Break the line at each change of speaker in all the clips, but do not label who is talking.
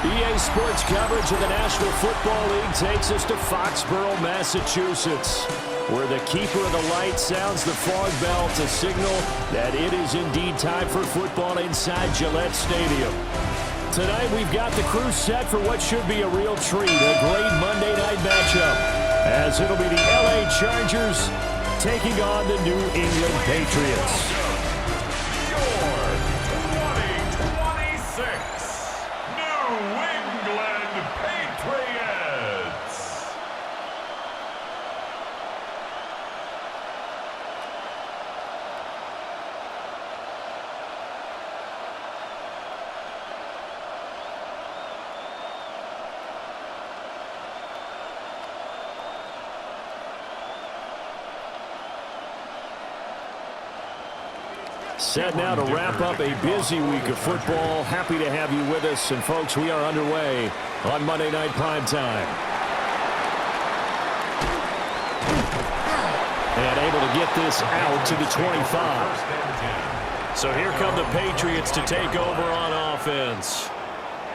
EA Sports coverage of the National Football League takes us to Foxborough, Massachusetts, where the keeper of the light sounds the fog bell to signal that it is indeed time for football inside Gillette Stadium. Tonight we've got the crew set for what should be a real treat, a great Monday night matchup, as it'll be the LA Chargers taking on the New England Patriots. Set now to wrap up a busy week of football. Happy to have you with us. And, folks, we are underway on Monday Night Primetime. And able to get this out to the 25. So here come the Patriots to take over on offense.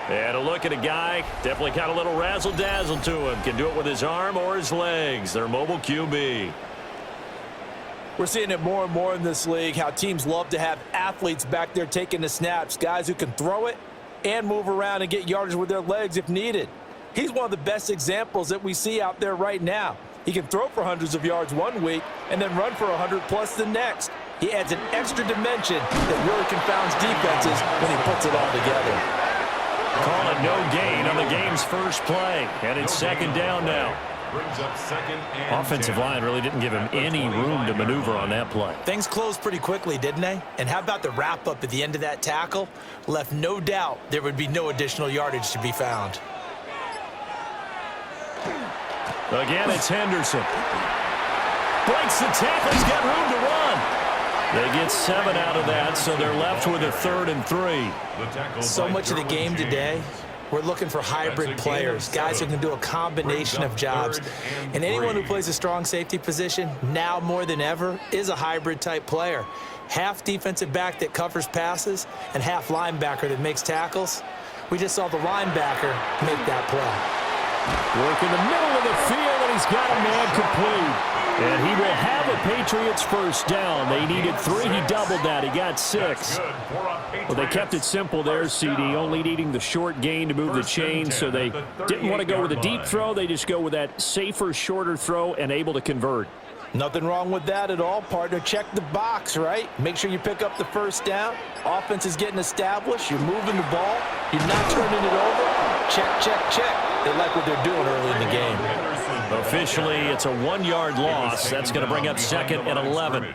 And a look at a guy, definitely got a little razzle-dazzle to him. Can do it with his arm or his legs. Their mobile QB.
We're seeing it more and more in this league, how teams love to have athletes back there taking the snaps, guys who can throw it and move around and get yardage with their legs if needed. He's one of the best examples that we see out there right now. He can throw for hundreds of yards one week and then run for 100+ the next. He adds an extra dimension that really confounds defenses when he puts it all together.
Call it no gain on the game's first play, and it's second down now.
Brings up second and
offensive line really didn't give him any room to maneuver on that play.
Things closed pretty quickly, didn't they? And how about the wrap-up at the end of that tackle? Left no doubt there would be no additional yardage to be found.
Again, it's Henderson. Breaks the tackle. He's got room to run. They get 7 out of that, so they're left with a 3rd and 3.
So much of the game today, we're looking for hybrid players, guys who can do a combination of jobs. And anyone who plays a strong safety position, now more than ever, is a hybrid-type player. Half defensive back that covers passes and half linebacker that makes tackles. We just saw the linebacker make that play.
Work in the middle of the field, and he's got a man complete. And he will have a Patriots first down. They needed 3. He doubled that. He got 6. Well, they kept it simple there, CD, only needing the short gain to move the chains, so they didn't want to go with a deep throw. They just go with that safer, shorter throw and able to convert.
Nothing wrong with that at all, partner. Check the box, right? Make sure you pick up the first down. Offense is getting established. You're moving the ball. You're not turning it over. Check, check, check. They like what they're doing early in the game.
Officially, it's a 1-yard loss. That's going to bring up 2nd and 11.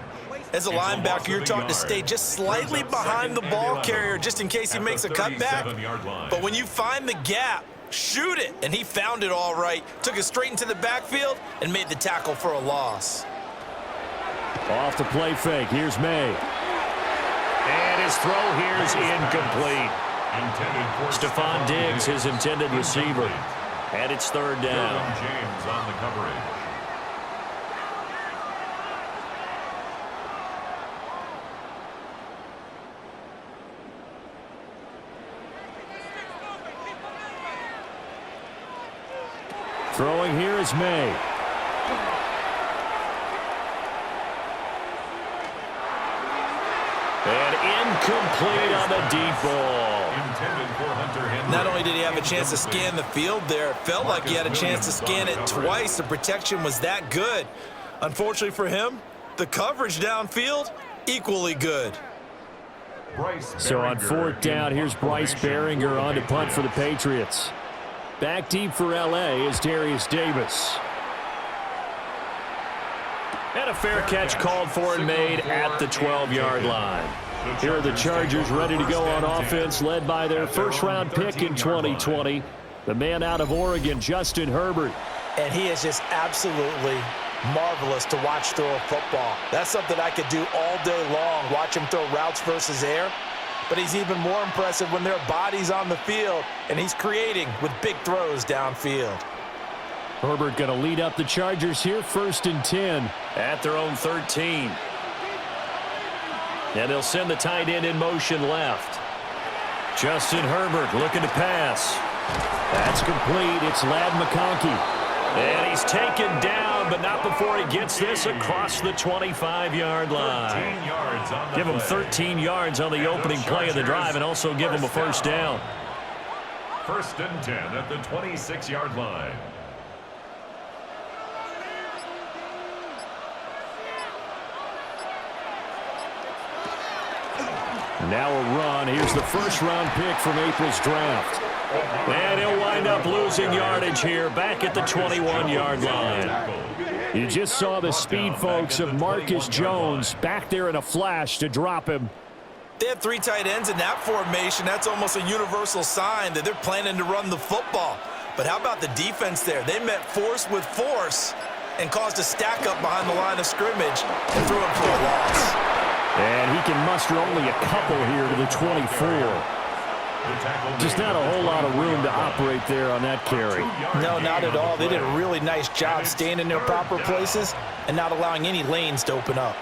As a linebacker, you're taught to stay just slightly behind the ball carrier just in case he makes a cutback. But when you find the gap, shoot it. And he found it all right. Took it straight into the backfield and made the tackle for a loss.
Off the play fake. Here's May. And his throw here is incomplete. Stephon Diggs, his intended receiver. And it's 3rd down.
James on the coverage.
Throwing here is May. And incomplete on the deep ball.
Not
only did he have a chance to scan the field there, it felt like he had a chance to scan it twice. The protection was that good. Unfortunately for him, the coverage downfield, equally good.
So on 4th down, here's Bryce Baringer on to punt for the Patriots. Back deep for L.A. is Darius Davis. And a fair catch called for and made at the 12-yard line. Here are the Chargers ready to go on offense, led by their first-round pick in 2020, the man out of Oregon, Justin Herbert.
And he is just absolutely marvelous to watch throw a football. That's something I could do all day long, watch him throw routes versus air. But he's even more impressive when there are bodies on the field, and he's creating with big throws downfield.
Herbert going to lead up the Chargers here, 1st and 10 at their own 13. And they'll send the tight end in motion left. Justin Herbert looking to pass. That's complete. It's Ladd McConkey. And he's taken down, but not before he gets this across the 25-yard line. Give him 13 yards on the opening play of the drive and also give him a first down.
1st and 10 at the 26-yard line.
Now a run. Here's the first-round pick from April's draft. And he'll wind up losing yardage here back at the 21-yard line. You just saw the speed, folks, of Marcus Jones back there in a flash to drop him.
They have 3 tight ends in that formation. That's almost a universal sign that they're planning to run the football. But how about the defense there? They met force with force and caused a stack up behind the line of scrimmage and threw him for a loss.
And he can muster only a couple here to the 24. Just not a whole lot of room to operate there on that carry.
No, not at all. They did a really nice job staying in their proper places and not allowing any lanes to open up.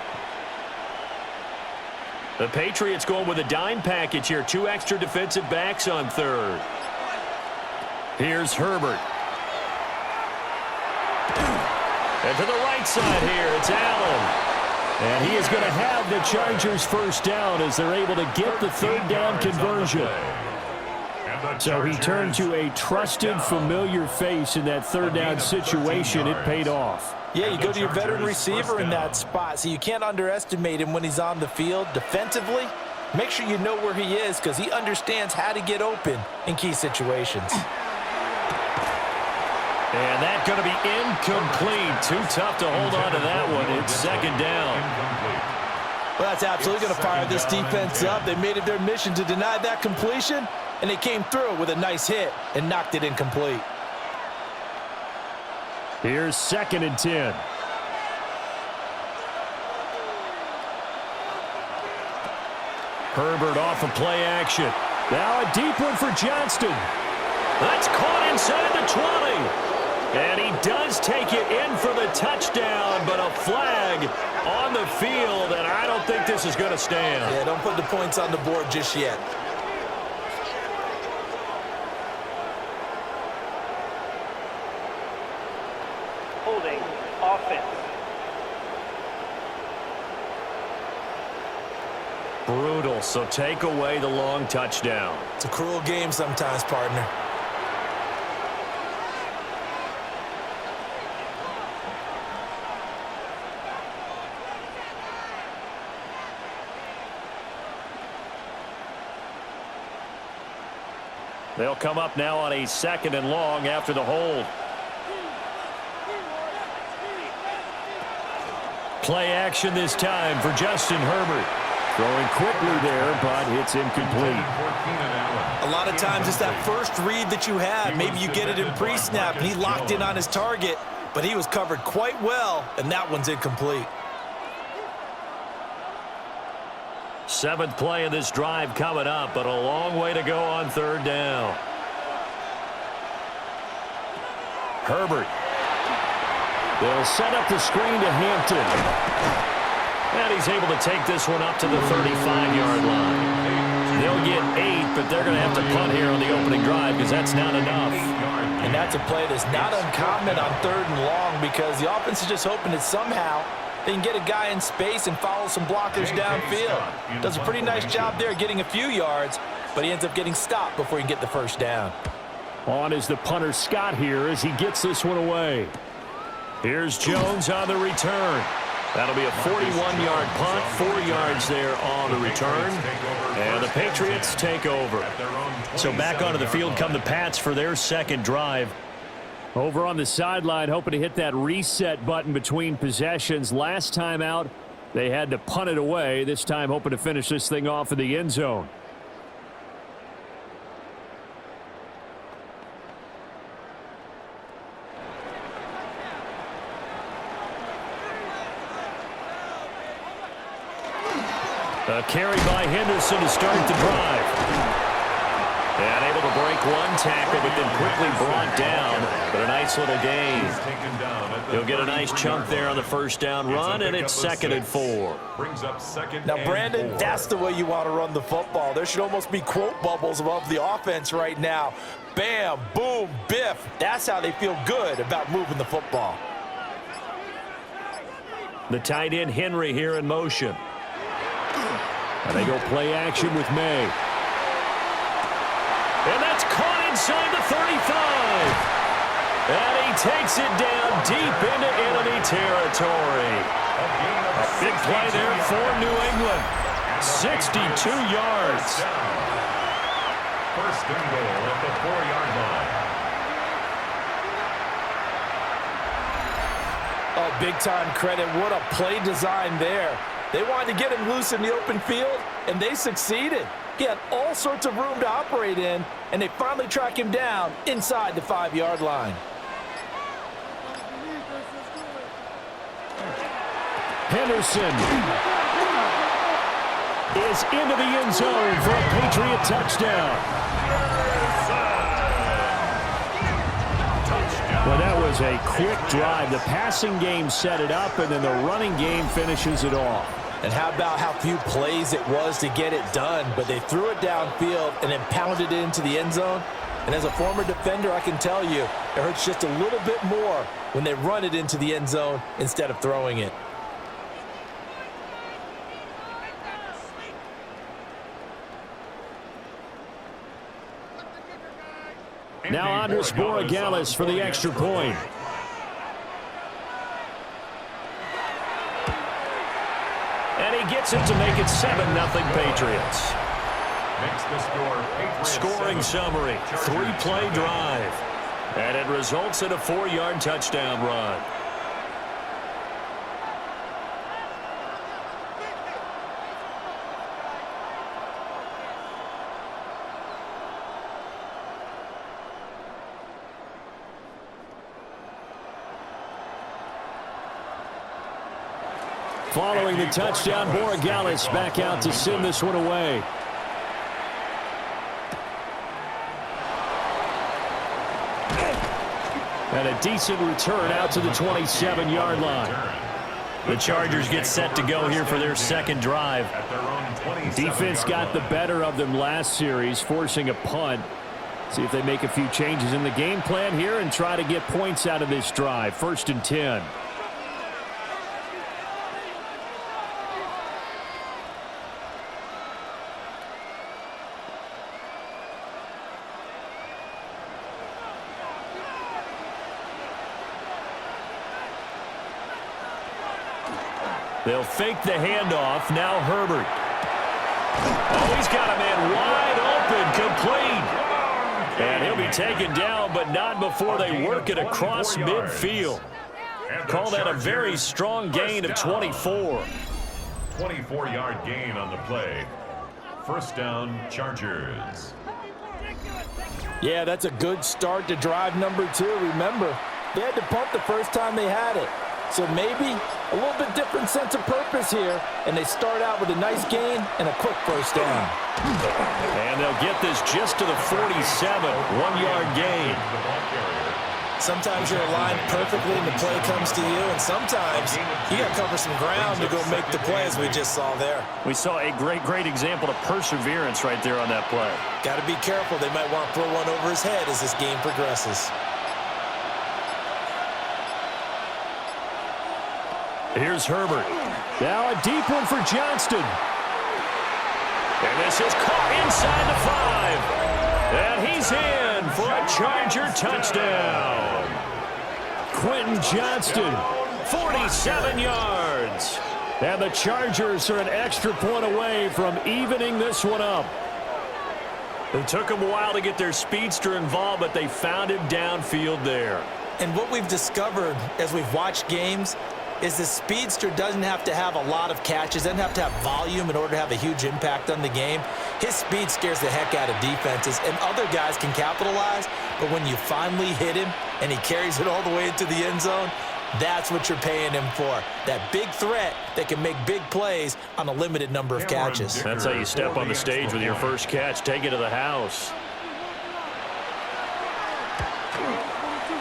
The Patriots going with a dime package here. 2 extra defensive backs on 3rd. Here's Herbert. And to the right side here, it's Allen. And he is going to have the Chargers first down as they're able to get the 3rd down conversion. So he turned to a trusted, familiar face in that 3rd down situation. It paid off.
Yeah, you go to your veteran receiver in that spot, so you can't underestimate him when he's on the field defensively. Make sure you know where he is because he understands how to get open in key situations.
And that's going to be incomplete. Too tough to hold on to that one. It's 2nd down.
Well, that's absolutely going to fire this defense up. They made it their mission to deny that completion, and they came through with a nice hit and knocked it incomplete.
Here's 2nd and 10. Herbert off of play action. Now a deep one for Johnston. That's caught inside the 20. And he does take it in for the touchdown, but a flag on the field, and I don't think this is going to stand.
Yeah, don't put the points on the board just yet.
Holding offense.
Brutal, so take away the long touchdown.
It's a cruel game sometimes, partner.
They'll come up now on a 2nd and long after the hold. Play action this time for Justin Herbert. Throwing quickly there, but it's incomplete.
A lot of times it's that first read that you have. Maybe you get it in pre-snap, and he locked in on his target, but he was covered quite well, and that one's incomplete.
7th play of this drive coming up, but a long way to go on 3rd down. Herbert. They'll set up the screen to Hampton. And he's able to take this one up to the 35-yard line. They'll get 8, but they're going to have to punt here on the opening drive because that's not enough.
And that's a play that's not uncommon on 3rd and long because the offense is just hoping that somehow they can get a guy in space and follow some blockers downfield. Does a pretty nice job there getting a few yards, but he ends up getting stopped before he can get the first down.
On is the punter Scott here as he gets this one away. Here's Jones on the return. That'll be a 41-yard punt, 4 yards there on the return. And the Patriots take over. So back onto the field come the Pats for their 2nd drive. Over on the sideline, hoping to hit that reset button between possessions. Last time out, they had to punt it away. This time, hoping to finish this thing off in the end zone. A carry by Henderson to start the drive. And able to break one tackle, but then quickly brought down. But a nice little gain. He'll get a nice chunk there on the first down run, and it's 2nd and 4.
Brings up 2nd
Now,
and
Brandon,
4.
that's the way you want to run the football. There should almost be quote bubbles above the offense right now. Bam, boom, biff. That's how they feel good about moving the football.
The tight end Henry here in motion. And they go play action with May. And that's caught inside the 35. And he takes it down deep into enemy territory. A big play there for New England. 62 yards.
First and goal at the 4-yard line.
Oh, big-time credit. What a play design there. They wanted to get him loose in the open field, and they succeeded. He had all sorts of room to operate in, and they finally track him down inside the 5-yard line.
Henderson is into the end zone for a Patriot touchdown. Well, that was a quick drive. The passing game set it up, and then the running game finishes it off.
And how about how few plays it was to get it done, but they threw it downfield and then pounded it into the end zone. And as a former defender, I can tell you, it hurts just a little bit more when they run it into the end zone instead of throwing it.
Now Andres Borregales for the extra point. And he gets it to make it 7-0 Patriots.
Makes the score Patriots
Scoring
7.
summary, 3-play drive. And it results in a 4-yard touchdown run. Following the touchdown, Borregales back out to send this one away. And a decent return out to the 27-yard line. The Chargers get set to go here for their second drive. Defense got the better of them last series, forcing a punt. See if they make a few changes in the game plan here and try to get points out of this drive. 1st and 10. They'll fake the handoff. Now Herbert. Oh, he's got a man wide open, complete. And he'll be taken down, but not before they work it across midfield. Call that a very strong gain of 24.
24-yard gain on the play. First down, Chargers.
Yeah, that's a good start to drive number 2. Remember, they had to punt the first time they had it. So maybe a little bit different sense of purpose here, and they start out with a nice gain and a quick first down.
And they'll get this just to the 47, 1-yard gain.
Sometimes you're aligned perfectly and the play comes to you, and sometimes you got to cover some ground to go make the play, as we just saw there.
We saw a great example of perseverance right there on that play.
Got to be careful. They might want to throw one over his head as this game progresses.
Here's Herbert. Now a deep one for Johnston. And this is caught inside the 5. And he's in for a Charger touchdown. Quentin Johnston, 47 yards. And the Chargers are an extra point away from evening this one up. It took them a while to get their speedster involved, but they found him downfield there.
And what we've discovered as we've watched games is the speedster doesn't have to have a lot of catches, doesn't have to have volume in order to have a huge impact on the game. His speed scares the heck out of defenses, and other guys can capitalize, but when you finally hit him and he carries it all the way into the end zone, that's what you're paying him for. That big threat that can make big plays on a limited number of catches.
That's how you step on the stage with your first catch. Take it to the house.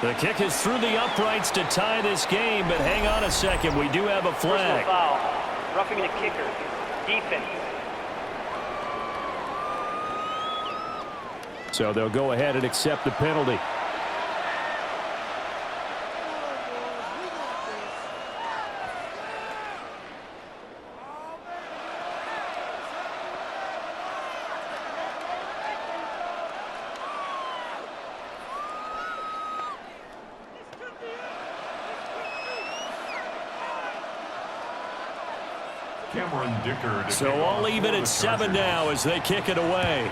The kick is through the uprights to tie this game, but hang on a second. We do have a flag.
Personal foul. Roughing the kicker. Defense.
So they'll go ahead and accept the penalty. So all even at 7 now as they kick it away.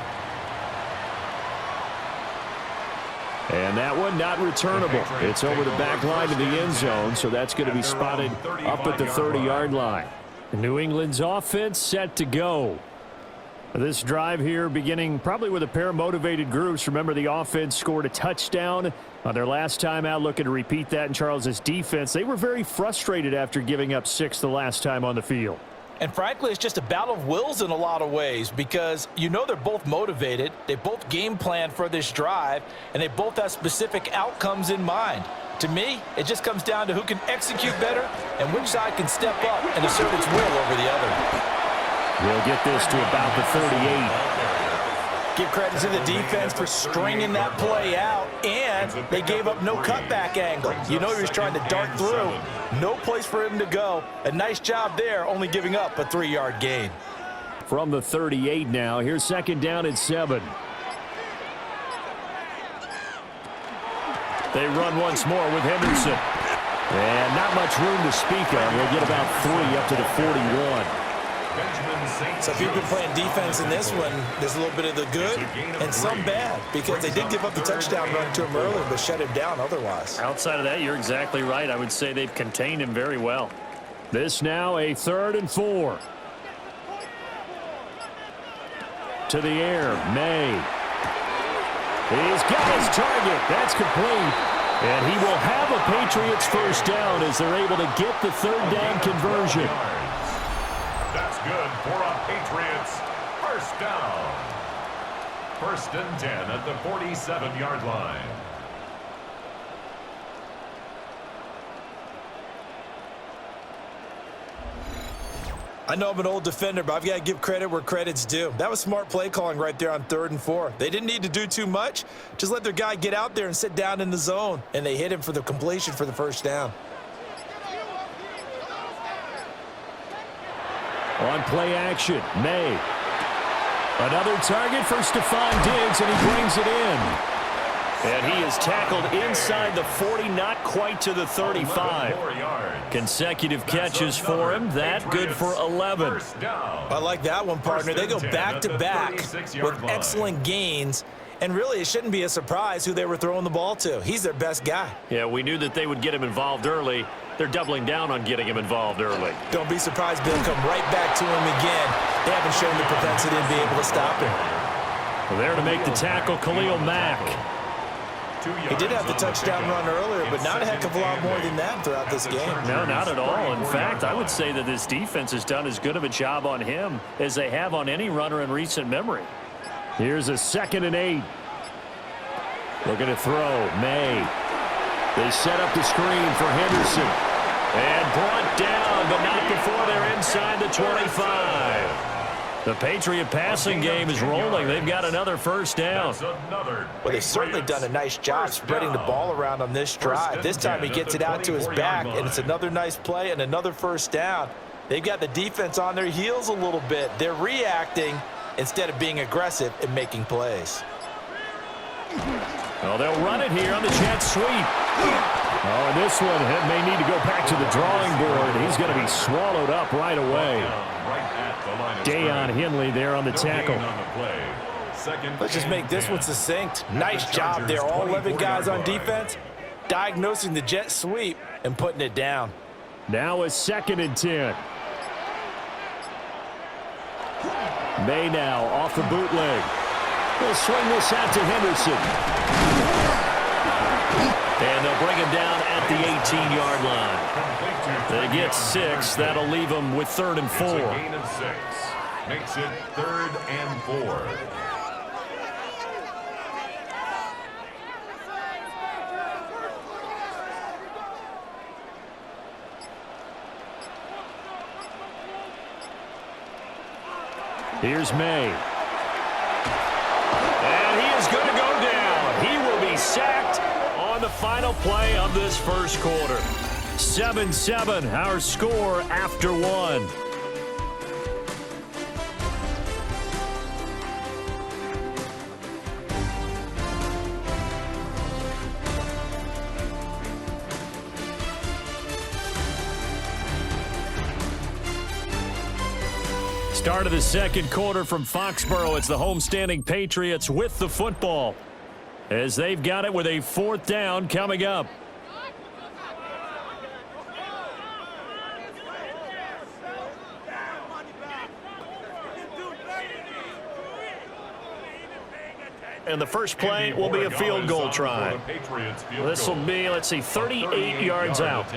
And that one not returnable. It's over the back line of the end zone, so that's going to be spotted up at the 30-yard line. New England's offense set to go. This drive here beginning probably with a pair of motivated groups. Remember, the offense scored a touchdown on their last time out, looking to repeat that in Charles's defense. They were very frustrated after giving up 6 the last time on the field.
And frankly, it's just a battle of wills in a lot of ways because you know they're both motivated, they both game plan for this drive, and they both have specific outcomes in mind. To me, it just comes down to who can execute better and which side can step up and assert its will over the other.
We'll get this to about the 38.
Give credit to the defense for stringing that play out, and they gave up no cutback angle. You know he was trying to dart through. No place for him to go. A nice job there, only giving up a 3-yard gain.
From the 38 now, here's second down and 7. They run once more with Henderson. And not much room to speak of. They'll get about 3 up to the 41.
So if you've been playing defense in this one, there's a little bit of the good and some bad because they did give up the touchdown run to him earlier but shut him down otherwise.
Outside of that, you're exactly right. I would say they've contained him very well.
This now a 3rd and 4. To the air, May. He's got his target. That's complete. And he will have a Patriots first down as they're able to get the 3rd down conversion.
That's good for a Patriots first down. 1st and 10 at the 47-yard line.
I know I'm an old defender, but I've got to give credit where credit's due. That was smart play calling right there on 3rd and 4. They didn't need to do too much. Just let their guy get out there and sit down in the zone, and they hit him for the completion for the first down.
On play action, May. Another target for Stephon Diggs, and he brings it in. And he is tackled inside the 40, not quite to the 35. Consecutive catches for him. That good for 11.
I like that one, partner. They go back-to-back with excellent gains. And really, it shouldn't be a surprise who they were throwing the ball to. He's their best guy.
Yeah, we knew that they would get him involved early. They're doubling down on getting him involved early.
Don't be surprised they'll come right back to him again. They haven't shown the propensity to be able to stop him.
Well, there to make the tackle, Khalil Mack.
He did have the touchdown run earlier, but not a heck of a lot more than that throughout this game.
No, not at all. In fact, I would say that this defense has done as good of a job on him as they have on any runner in recent memory.
Here's a 2nd and 8. Looking to throw, May. They set up the screen for Henderson. And brought down, but not before they're inside the 25. The Patriot passing game is rolling. They've got another first down.
Well, they've certainly done a nice job spreading the ball around on this drive. This time he gets it out to his back, and it's another nice play and another first down. They've got the defense on their heels a little bit. They're reacting instead of being aggressive and making plays.
Well, they'll run it here on the jet sweep. Oh, and this one may need to go back to the drawing board. He's going to be swallowed up right away. Deion Henley there on the tackle.
Let's just make this one succinct. Nice job there. All 11 guys on defense diagnosing the jet sweep and putting it down.
Now a 2nd and 10. May now off the bootleg. They'll swing this out to Henderson. And they'll bring him down at the 18-yard line. They get 6. That'll leave them with 3rd and 4.
It's a gain of 6. Makes it 3rd and 4.
Here's May. And he is going to go down. He will be sacked on the final play of this first quarter. 7-7, our score after one. Start of the second quarter from Foxborough. It's the homestanding Patriots with the football as they've got it with a 4th down coming up. And the first play will be a field goal try. This will be, let's see, 38 yards out.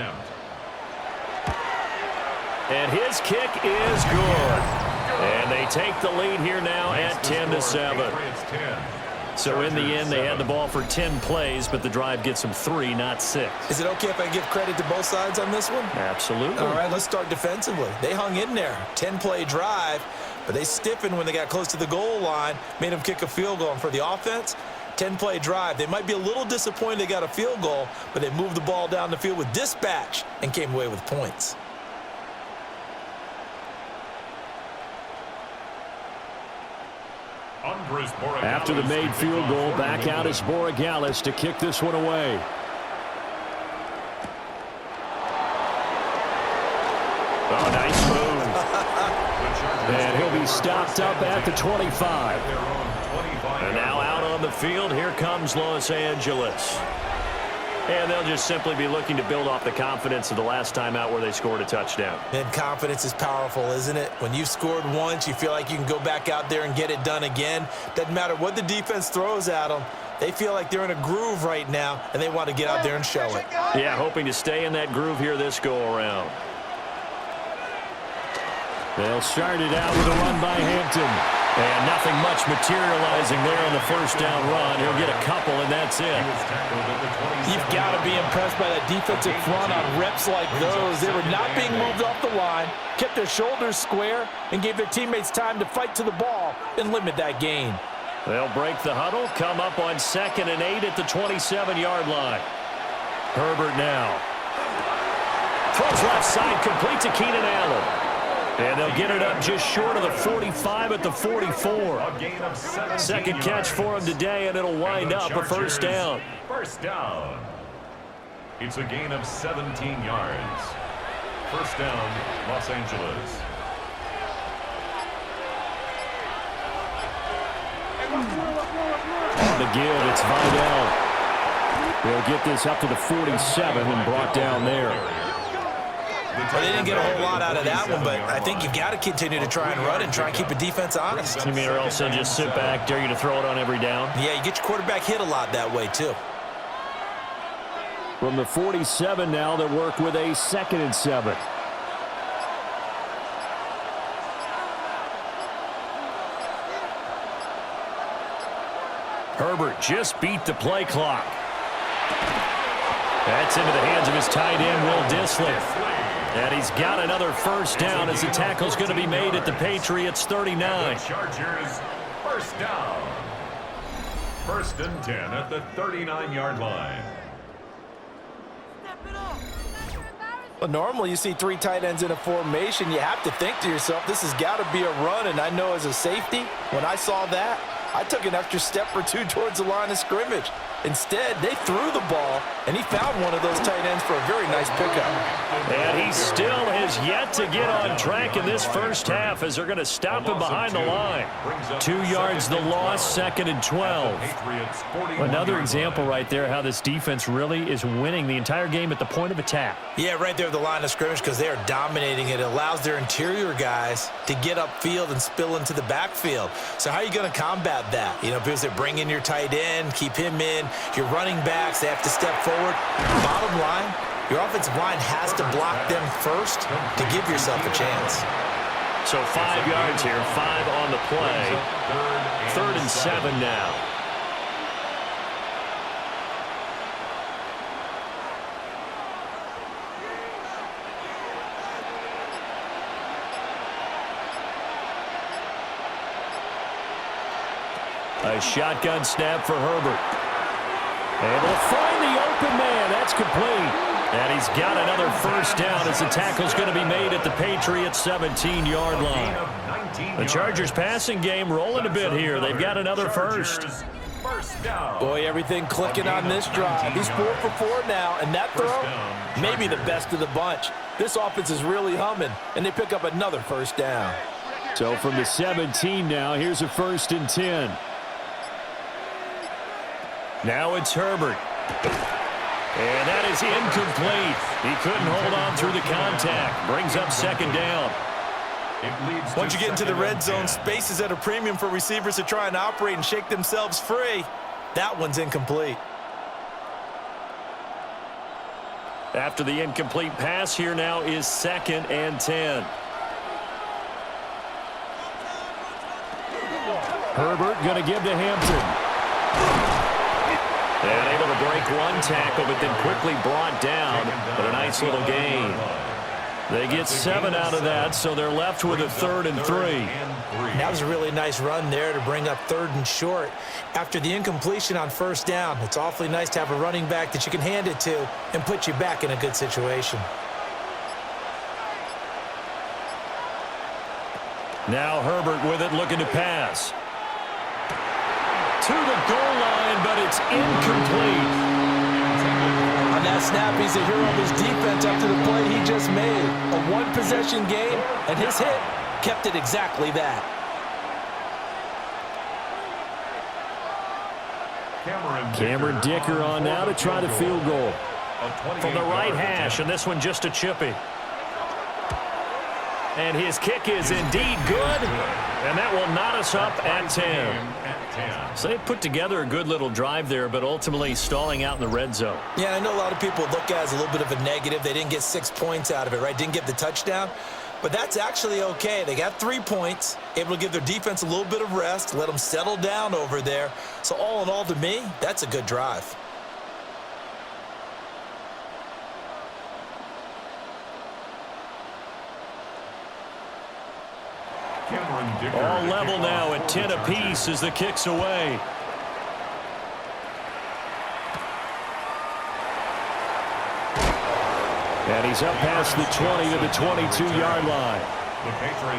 And his kick is good. And they take the lead here now at 10-7. So in the end, they had the ball for 10 plays, but the drive gets them 3, not 6.
Is it okay if I give credit to both sides on this one?
Absolutely.
All right, let's start defensively. They hung in there. 10-play drive, but they stiffened when they got close to the goal line, made them kick a field goal. And for the offense, 10-play drive. They might be a little disappointed they got a field goal, but they moved the ball down the field with dispatch and came away with points.
After the made field goal, back out is Borregales to kick this one away. Oh, nice move. And he'll be stopped up at the 25. And now out on the field, here comes Los Angeles. And they'll just simply be looking to build off the confidence of the last time out where they scored a touchdown.
And confidence is powerful, isn't it? When you've scored once, you feel like you can go back out there and get it done again. Doesn't matter what the defense throws at them. They feel like they're in a groove right now, and they want to get out there and show it.
Yeah, hoping to stay in that groove here this go-around. They'll start it out with a run by Hampton. And nothing much materializing there on the first down run. He'll get a couple, and that's it.
You've got to be impressed by that defensive front on reps like those. They were not being moved off the line, kept their shoulders square, and gave their teammates time to fight to the ball and limit that gain.
They'll break the huddle, come up on 2nd and 8 at the 27-yard line. Herbert now. Throws left side, complete to Keenan Allen. And they'll get it up just short of the 45 at the 44. Second catch for him today, and it'll wind up a first down.
First down. It's a gain of 17 yards. First down, Los Angeles.
On the give, it's Vidal. They'll get this up to the 47 and brought down there.
Well, they didn't get a whole lot out of that one, but I think you've got to continue to try and run and try and keep the defense honest.
You mean or else they'll just sit back, dare you to throw it on every down?
Yeah, you get your quarterback hit a lot that way, too.
From the 47 now, they'll work with a 2nd and 7. Herbert just beat the play clock. That's into the hands of his tight end, Will Dissly. And he's got another first down as the tackle's going to be made at the Patriots 39.
Chargers, first down. 1st and 10 at the 39-yard line.
Well, normally you see 3 tight ends in a formation. You have to think to yourself, this has got to be a run. And I know as a safety, when I saw that, I took an extra step or 2 towards the line of scrimmage. Instead, they threw the ball, and he found one of those tight ends for a very nice pickup.
And he still has yet to get on track in this first half as they're going to stop him behind the line. 2 yards the loss, 2nd and 12. Another example right there how this defense really is winning the entire game at the point of attack.
Yeah, right there at the line of scrimmage because they are dominating it. It allows their interior guys to get upfield and spill into the backfield. So how are you going to combat that? You know, because they bring in your tight end, keep him in. Your running backs, they have to step forward. Bottom line, your offensive line has to block them first to give yourself a chance.
So 5 yards here, 5 on the play. 3rd and 7 now. A shotgun snap for Herbert. Able to find the open man. That's complete. And he's got another first down as the tackle's going to be made at the Patriots' 17-yard line. The Chargers passing game rolling a bit here. They've got another first.
Boy, everything clicking on this drive. He's 4 for 4 now, and that throw, maybe the best of the bunch. This offense is really humming, and they pick up another first down.
So from the 17 now, here's a 1st and 10. Now it's Herbert. And that is incomplete. He couldn't hold on through the contact. Brings up 2nd down.
Once you get into the red zone, space is at a premium for receivers to try and operate and shake themselves free. That one's incomplete.
After the incomplete pass, here now is 2nd and 10. Herbert going to give to Hampton. And able to break one tackle, but then quickly brought down. But a nice little gain. They get 7 out of that, so they're left with a 3rd and 3.
That was a really nice run there to bring up 3rd and short. After the incompletion on 1st down, it's awfully nice to have a running back that you can hand it to and put you back in a good situation.
Now Herbert with it, looking to pass. To the goal line, but it's incomplete.
On that snap, he's a hero of his defense after the play he just made. A one-possession game, and his hit kept it exactly that.
Cameron Dicker on now to try the field goal. From the right hash, and this one just a chippy. And his kick is indeed good, and that will knot us up at 10. So they put together a good little drive there, but ultimately stalling out in the red zone.
Yeah, I know a lot of people look at it as a little bit of a negative. They didn't get 6 points out of it, right? Didn't get the touchdown. But that's actually okay. They got 3 points, able to give their defense a little bit of rest, let them settle down over there. So all in all, to me, that's a good drive.
All level now at 10 apiece as the kick's away. And he's up past the 20 to the 22-yard line.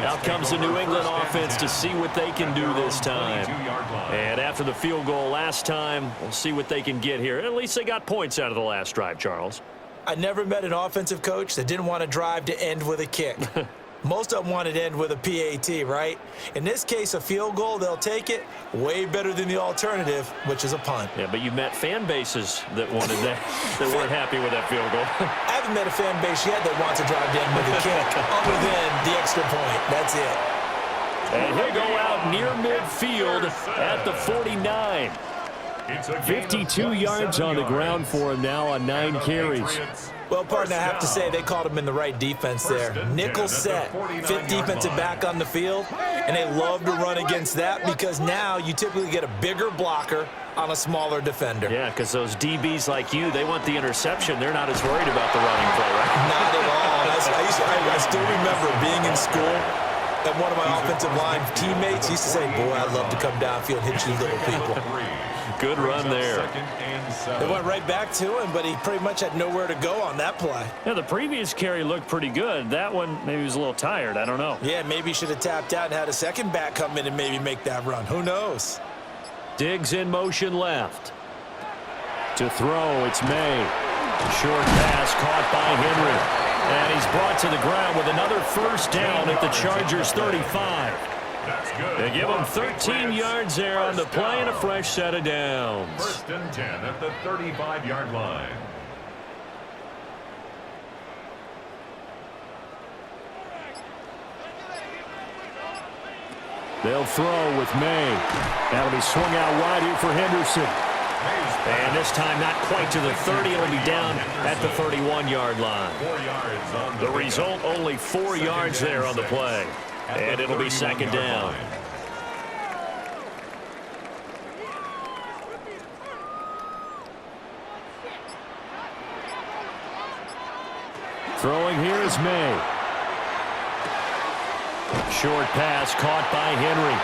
Out comes the New England offense to see what they can do this time. And after the field goal last time, we'll see what they can get here. At least they got points out of the last drive, Charles.
I never met an offensive coach that didn't want to drive to end with a kick. Most of them wanted to end with a PAT, right? In this case, a field goal, they'll take it. Way better than the alternative, which is a punt.
Yeah, but you met fan bases that wanted that, that weren't happy with that field goal.
I haven't met a fan base yet that wants to drive to end with a kick, other than the extra point. That's it.
And he'll go out near midfield at the 49. 52 yards on the ground for him now on 9 carries.
Well, partner, I have to say they caught him in the right defense there. Nickel set, 5th defensive back on the field, and they love to run against that because now you typically get a bigger blocker on a smaller defender.
Yeah, because those DBs like you, they want the interception. They're not as worried about the running play, right?
Not at all. I still remember being in school, and one of my offensive line teammates used to say, boy, I'd love to come downfield and hit you little people.
Good run there.
They went right back to him, but he pretty much had nowhere to go on that play.
Yeah, the previous carry looked pretty good. That one, maybe he was a little tired. I don't know.
Yeah, maybe he should have tapped out and had a second back come in and maybe make that run. Who knows?
Diggs in motion left. To throw, it's May. Short pass caught by Henry. And he's brought to the ground with another first down at the Chargers' 35. They give him 13 yards there on the play and a fresh set of downs.
1st and 10 at the 35-yard line.
They'll throw with May. That'll be swung out wide here for Henderson. And this time not quite to the 30. It'll be down at the 31-yard line. The result, only 4 yards there on the play. And it'll be 2nd down. Throwing here is May. Short pass caught by Henry.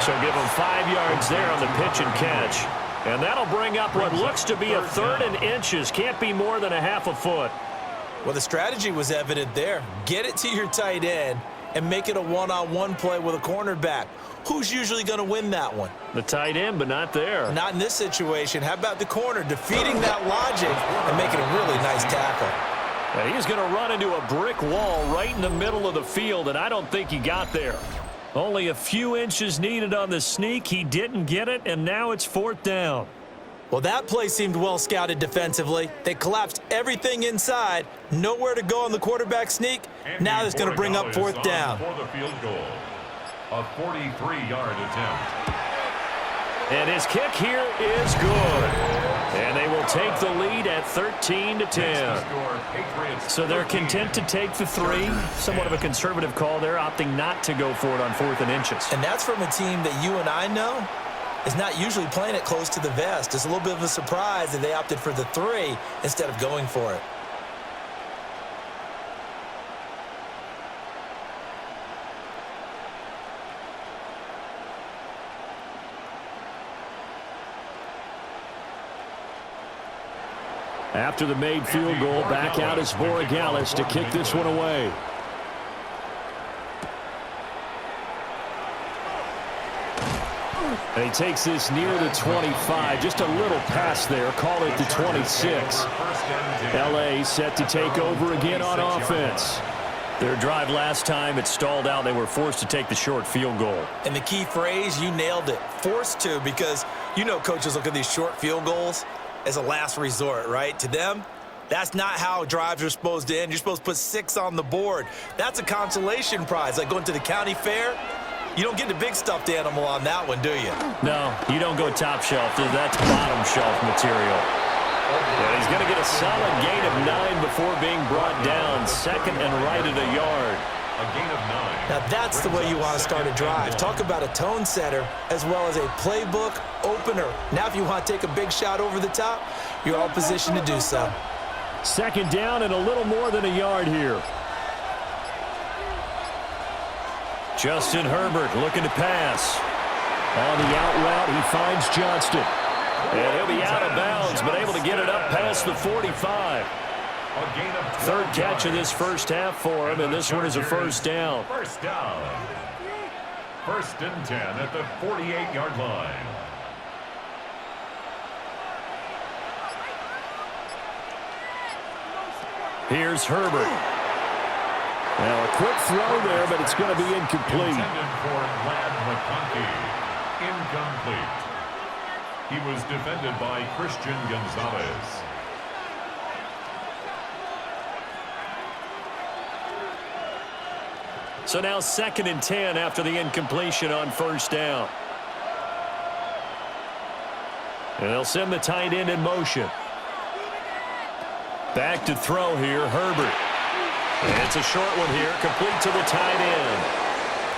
So give him 5 yards there on the pitch and catch. And that'll bring up what looks to be a 3rd and inches. Can't be more than a half a foot.
Well, the strategy was evident there. Get it to your tight end and make it a one-on-one play with a cornerback. Who's usually going to win that one?
The tight end, but not there.
Not in this situation. How about the corner defeating that logic and making a really nice tackle?
And he's going to run into a brick wall right in the middle of the field, and I don't think he got there. Only a few inches needed on the sneak. He didn't get it, and now it's 4th down.
Well, that play seemed well scouted defensively. They collapsed everything inside. Nowhere to go on the quarterback sneak. Now it's going to bring up 4th down.
For the field goal. A 43-yard attempt.
And his kick here is good. And they will take the lead at 13-10. So they're content to take the 3. Somewhat of a conservative call there, opting not to go for it on 4th and inches.
And that's from a team that you and I know is not usually playing it close to the vest. It's a little bit of a surprise that they opted for the 3 instead of going for it.
After the made field goal, back out is Borregales to kick this one away. And he takes this near the 25. Just a little pass there. Call it the 26. L.A. set to take over again on offense.
Their drive last time, it stalled out. They were forced to take the short field goal.
And the key phrase, you nailed it. Forced to, because you know coaches look at these short field goals as a last resort, right? To them, that's not how drives are supposed to end. You're supposed to put 6 on the board. That's a consolation prize, like going to the county fair. You don't get the big stuffed animal on that one, do you?
No, you don't go top shelf. That's bottom shelf material. And he's going to get a solid gain of 9 before being brought down. 2nd and right at a yard.
A gain of 9.
Now that's the way you want to start a drive. Talk about a tone setter as well as a playbook opener. Now if you want to take a big shot over the top, you're all positioned to do so.
2nd down and a little more than a yard here.
Justin Herbert looking to pass.
On the out route, he finds Johnston.
And he'll be out of bounds, but able to get it up past the 45. 3rd catch of this first half for him, and this one is a 1st down.
1st down. 1st and 10 at the 48-yard line.
Here's Herbert.
Now a quick throw there, but it's going to be incomplete.
Intended for Lad McConkey. Incomplete. He was defended by Christian Gonzalez.
So now 2nd and 10 after the incompletion on 1st down. And they'll send the tight end in motion. Back to throw here, Herbert. And it's a short one here, complete to the tight end.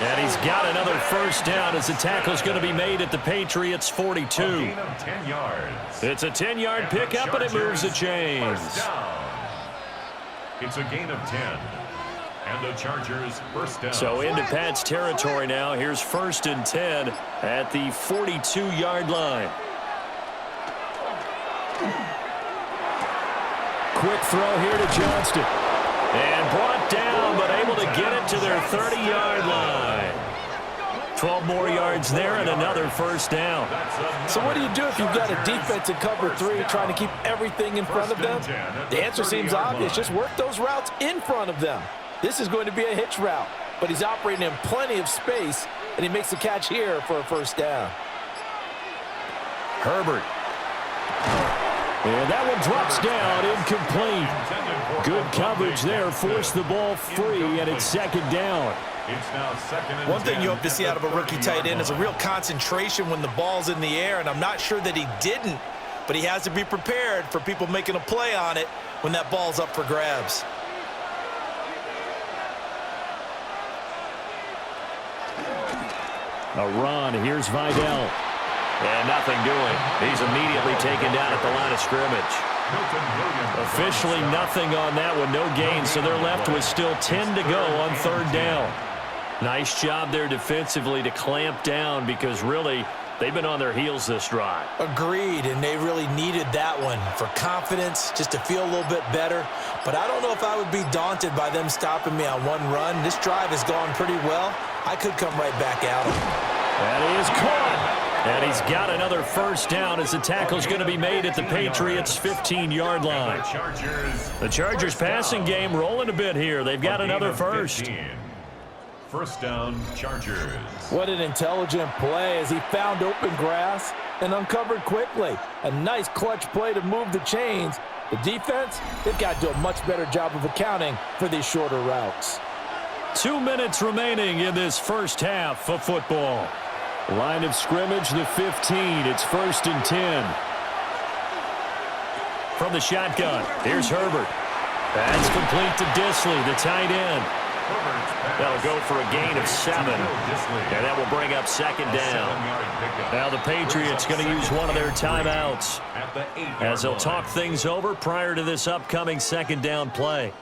And he's got another 1st down as the tackle's going to be made at the Patriots 42.
A gain of 10 yards.
It's a 10-yard pickup, and it moves the chains.
1st down. It's a gain of 10. And the Chargers 1st down.
So into Pat's territory now. Here's 1st and 10 at the 42-yard line.
Quick throw here to Johnston.
And brought down, but able to get it to their 30-yard line. 12 more yards there and another 1st down.
So what do you do if you've got a defense in cover 3 trying to keep everything in front of them? The answer seems obvious. Just work those routes in front of them. This is going to be a hitch route, but he's operating in plenty of space, and he makes the catch here for a 1st down.
Herbert.
And that one drops down, incomplete. Good coverage there, forced the ball free, and it's 2nd down.
It's now 2nd and 10.
One thing you hope to see out of a rookie tight end is a real concentration when the ball's in the air, and I'm not sure that he didn't, but he has to be prepared for people making a play on it when that ball's up for grabs.
A run, here's Vidal.
And nothing doing. He's immediately taken down at the line of scrimmage. Officially nothing on that one, no gain, so they're left with still 10 to go on 3rd down. Nice job there defensively to clamp down because really they've been on their heels this drive.
Agreed, and they really needed that one for confidence, just to feel a little bit better. But I don't know if I would be daunted by them stopping me on one run. This drive has gone pretty well. I could come right back at them.
And he is caught. And he's got another first down as the tackle's going to be made at the Patriots' 15-yard line. The Chargers passing game rolling a bit here. They've got another first.
First down, Chargers.
What an intelligent play as he found open grass and uncovered quickly. A nice clutch play to move the chains. The defense, they've got to do a much better job of accounting for these shorter routes.
2 minutes remaining in this first half of football.
Line of scrimmage, the 15. It's 1st and 10.
From the shotgun, here's Herbert. That's complete to Disley, the tight end. That'll go for a gain of 7. And that will bring up second down. Now the Patriots going to use one of their timeouts as they'll talk things over prior to this upcoming second down play.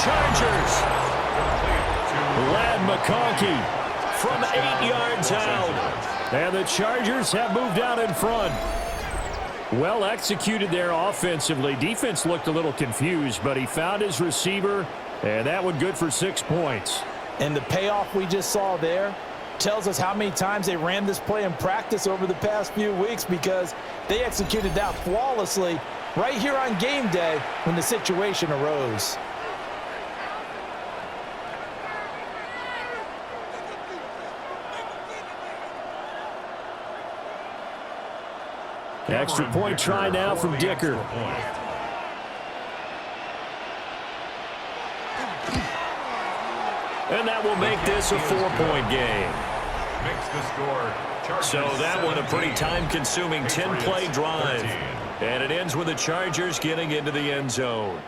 Chargers.
Lad McConkey
From 8 yards out.
And the Chargers have moved out in front. Well executed there offensively. Defense looked a little confused, but he found his receiver, and that one good for 6 points.
And the payoff we just saw there tells us how many times they ran this play in practice over the past few weeks, because they executed that flawlessly right here on game day when the situation arose.
Extra point try now from Dicker.
And that will make this a 4-point game.
Makes the score.
So that one a pretty time-consuming 10-play drive. And it ends with the Chargers getting into the end zone.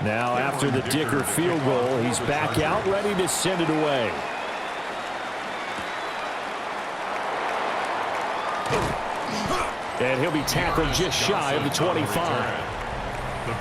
Now after the Dicker field goal, he's back out ready to send it away. And he'll be tackled just shy of the 25.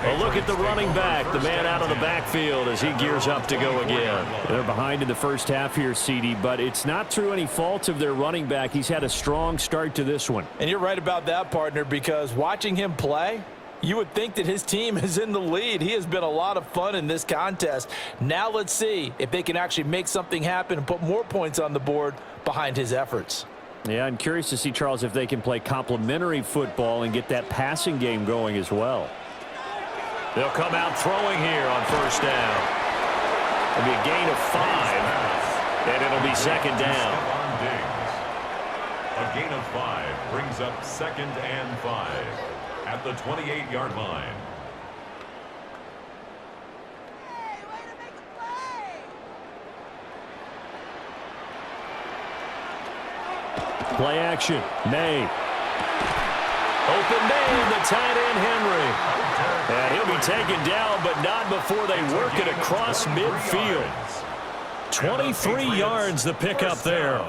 Well, look at the running back, the man out of the backfield as he gears up to go again.
They're behind in the first half here, CD, but it's not through any fault of their running back. He's had a strong start to this one.
And you're right about that, partner, because watching him play, you would think that his team is in the lead. He has been a lot of fun in this contest. Now let's see if they can actually make something happen and put more points on the board behind his efforts.
Yeah, I'm curious to see, Charles, if they can play complementary football and get that passing game going as well.
They'll come out throwing here on first down. It'll be a gain of 5, and it'll be second down.
A gain of 5 brings up 2nd and 5 at the 28-yard line.
Play action. May.
Open man, the tight end Henry. And he'll be taken down, but not before they work it across midfield. 23 yards the pickup there.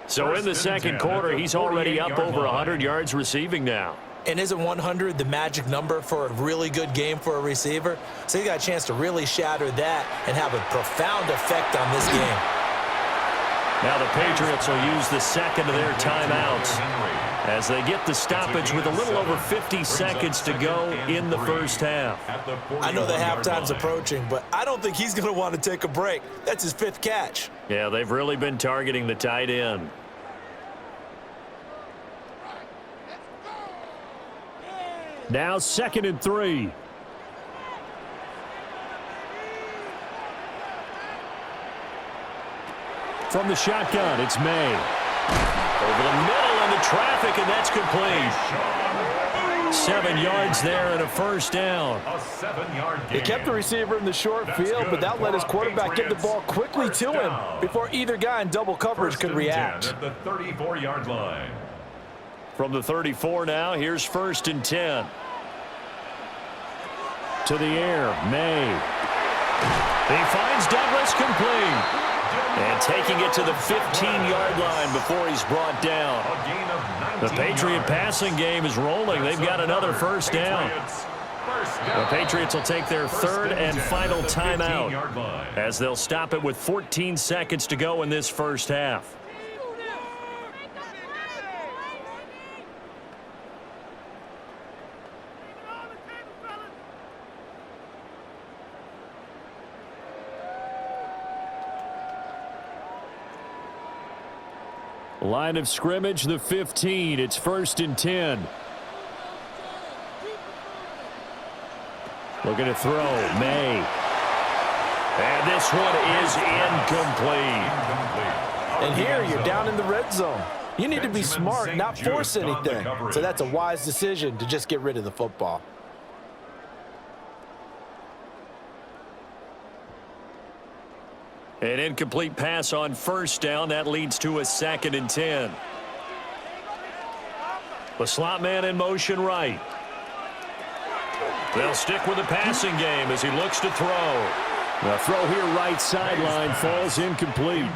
So in the second quarter, he's already up over 100 yards receiving now.
And isn't 100 the magic number for a really good game for a receiver? So he got a chance to really shatter that and have a profound effect on this game.
Now the Patriots will use the second of their timeouts as they get the stoppage with a little over 50 seconds to go in the first half.
I know the halftime's approaching, but I don't think he's going to want to take a break. That's his 5th catch.
Yeah, they've really been targeting the tight end.
Now 2nd and 3. From the shotgun, it's May. Over the middle into traffic, and that's complete. 7 yards there and a first down.
A 7-yard gain.
He kept the receiver in the short field, but that let his quarterback get the ball quickly to him before either guy in double coverage could react.
At the 34-yard line.
From the 34 now, here's 1st and 10. To the air, May. He finds Douglas complete. And taking it to the 15-yard line before he's brought down.
A gain of 19
The Patriot
yards.
passing game is rolling. They've got another first down. The Patriots will take their third and final timeout as they'll stop it with 14 seconds to go in this first half. Line of scrimmage, the 15. It's 1st and 10. Looking to throw, May. And this one is incomplete.
And here you're down in the red zone. You need to be smart, not force anything. So that's a wise decision to just get rid of the football.
An incomplete pass on 1st down. That leads to a 2nd and 10. The slot man in motion right. They'll stick with the passing game as he looks to throw. The throw here right sideline falls incomplete.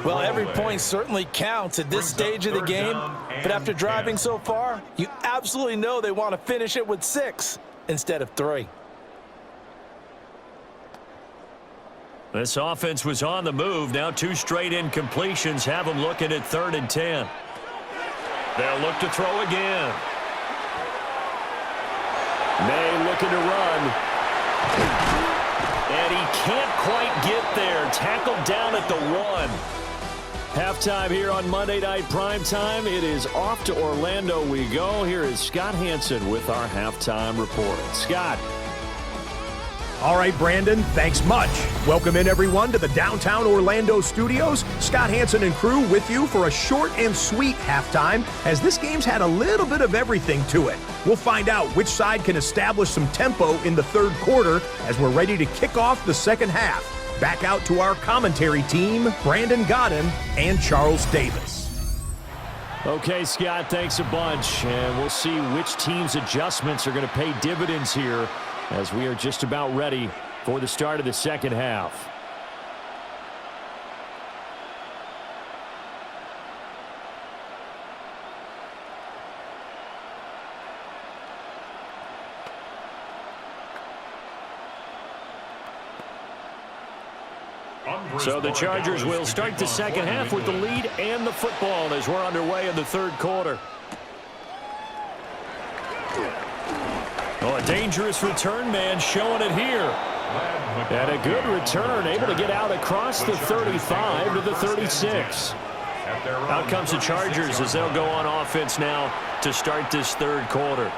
Well, every point certainly counts at this stage of the game, but after driving so far, you absolutely know they want to finish it with 6 instead of 3.
This offense was on the move. Now 2 straight incompletions have them looking at 3rd and 10. They'll look to throw again. May looking to run. And he can't quite get there. Tackled down at the 1. Halftime here on Monday Night Primetime. It is off to Orlando we go. Here is Scott Hansen with our halftime report. Scott.
All right, Brandon, thanks much. Welcome in, everyone, to the downtown Orlando studios. Scott Hansen and crew with you for a short and sweet halftime, as this game's had a little bit of everything to it. We'll find out which side can establish some tempo in the 3rd quarter as we're ready to kick off the second half. Back out to our commentary team, Brandon Godden and Charles Davis.
Okay, Scott, thanks a bunch. And we'll see which team's adjustments are going to pay dividends here, as we are just about ready for the start of the second half. So the Chargers will start the second half with the lead and the football as we're underway in the 3rd quarter. Oh, a dangerous return man showing it here. And a good return, able to get out across the 35 to the 36. Out comes the Chargers as they'll go on offense now to start this 3rd quarter.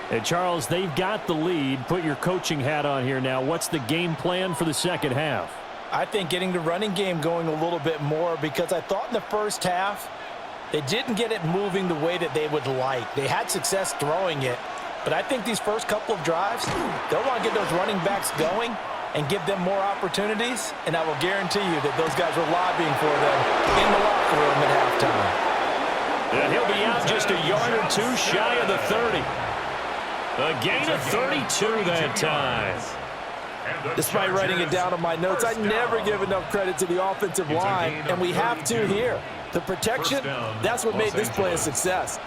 And Charles, they've got the lead. Put your coaching hat on here now. What's the game plan for the second half?
I think getting the running game going a little bit more, because I thought in the first half they didn't get it moving the way that they would like. They had success throwing it. But I think these first couple of drives, they'll want to get those running backs going and give them more opportunities, and I will guarantee you that those guys are lobbying for them in the locker room at halftime.
And he'll be out just a yard or 2 shy of the 30. A gain of 32 that time.
Despite writing it down on my notes, I never give enough credit to the offensive line, and we have to here. The protection, that's what made this play a success.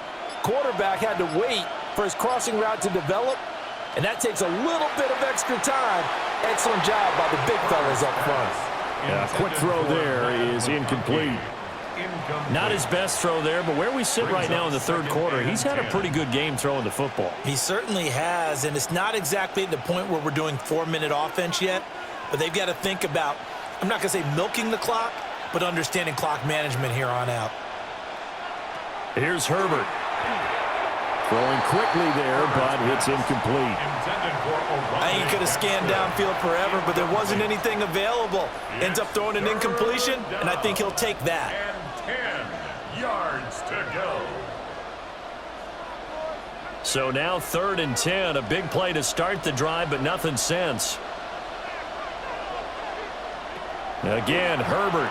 Quarterback had to wait for his crossing route to develop, and that takes a little bit of extra time. Excellent job by the big fellas up front.
Yeah, quick throw there is incomplete. Not his best throw there, but where we sit right now in the 3rd quarter, he's had a pretty good game throwing the football.
He certainly has, and it's not exactly at the point where we're doing 4-minute offense yet, but they've got to think about, I'm not going to say milking the clock, but understanding clock management here on out.
Here's Herbert. Throwing quickly there, but it's incomplete.
I think he could have scanned downfield forever, but there wasn't anything available. Ends up throwing an incompletion, and I think he'll take that.
And 10 yards to go.
So now 3rd and 10, a big play to start the drive, but nothing since. Again, Herbert.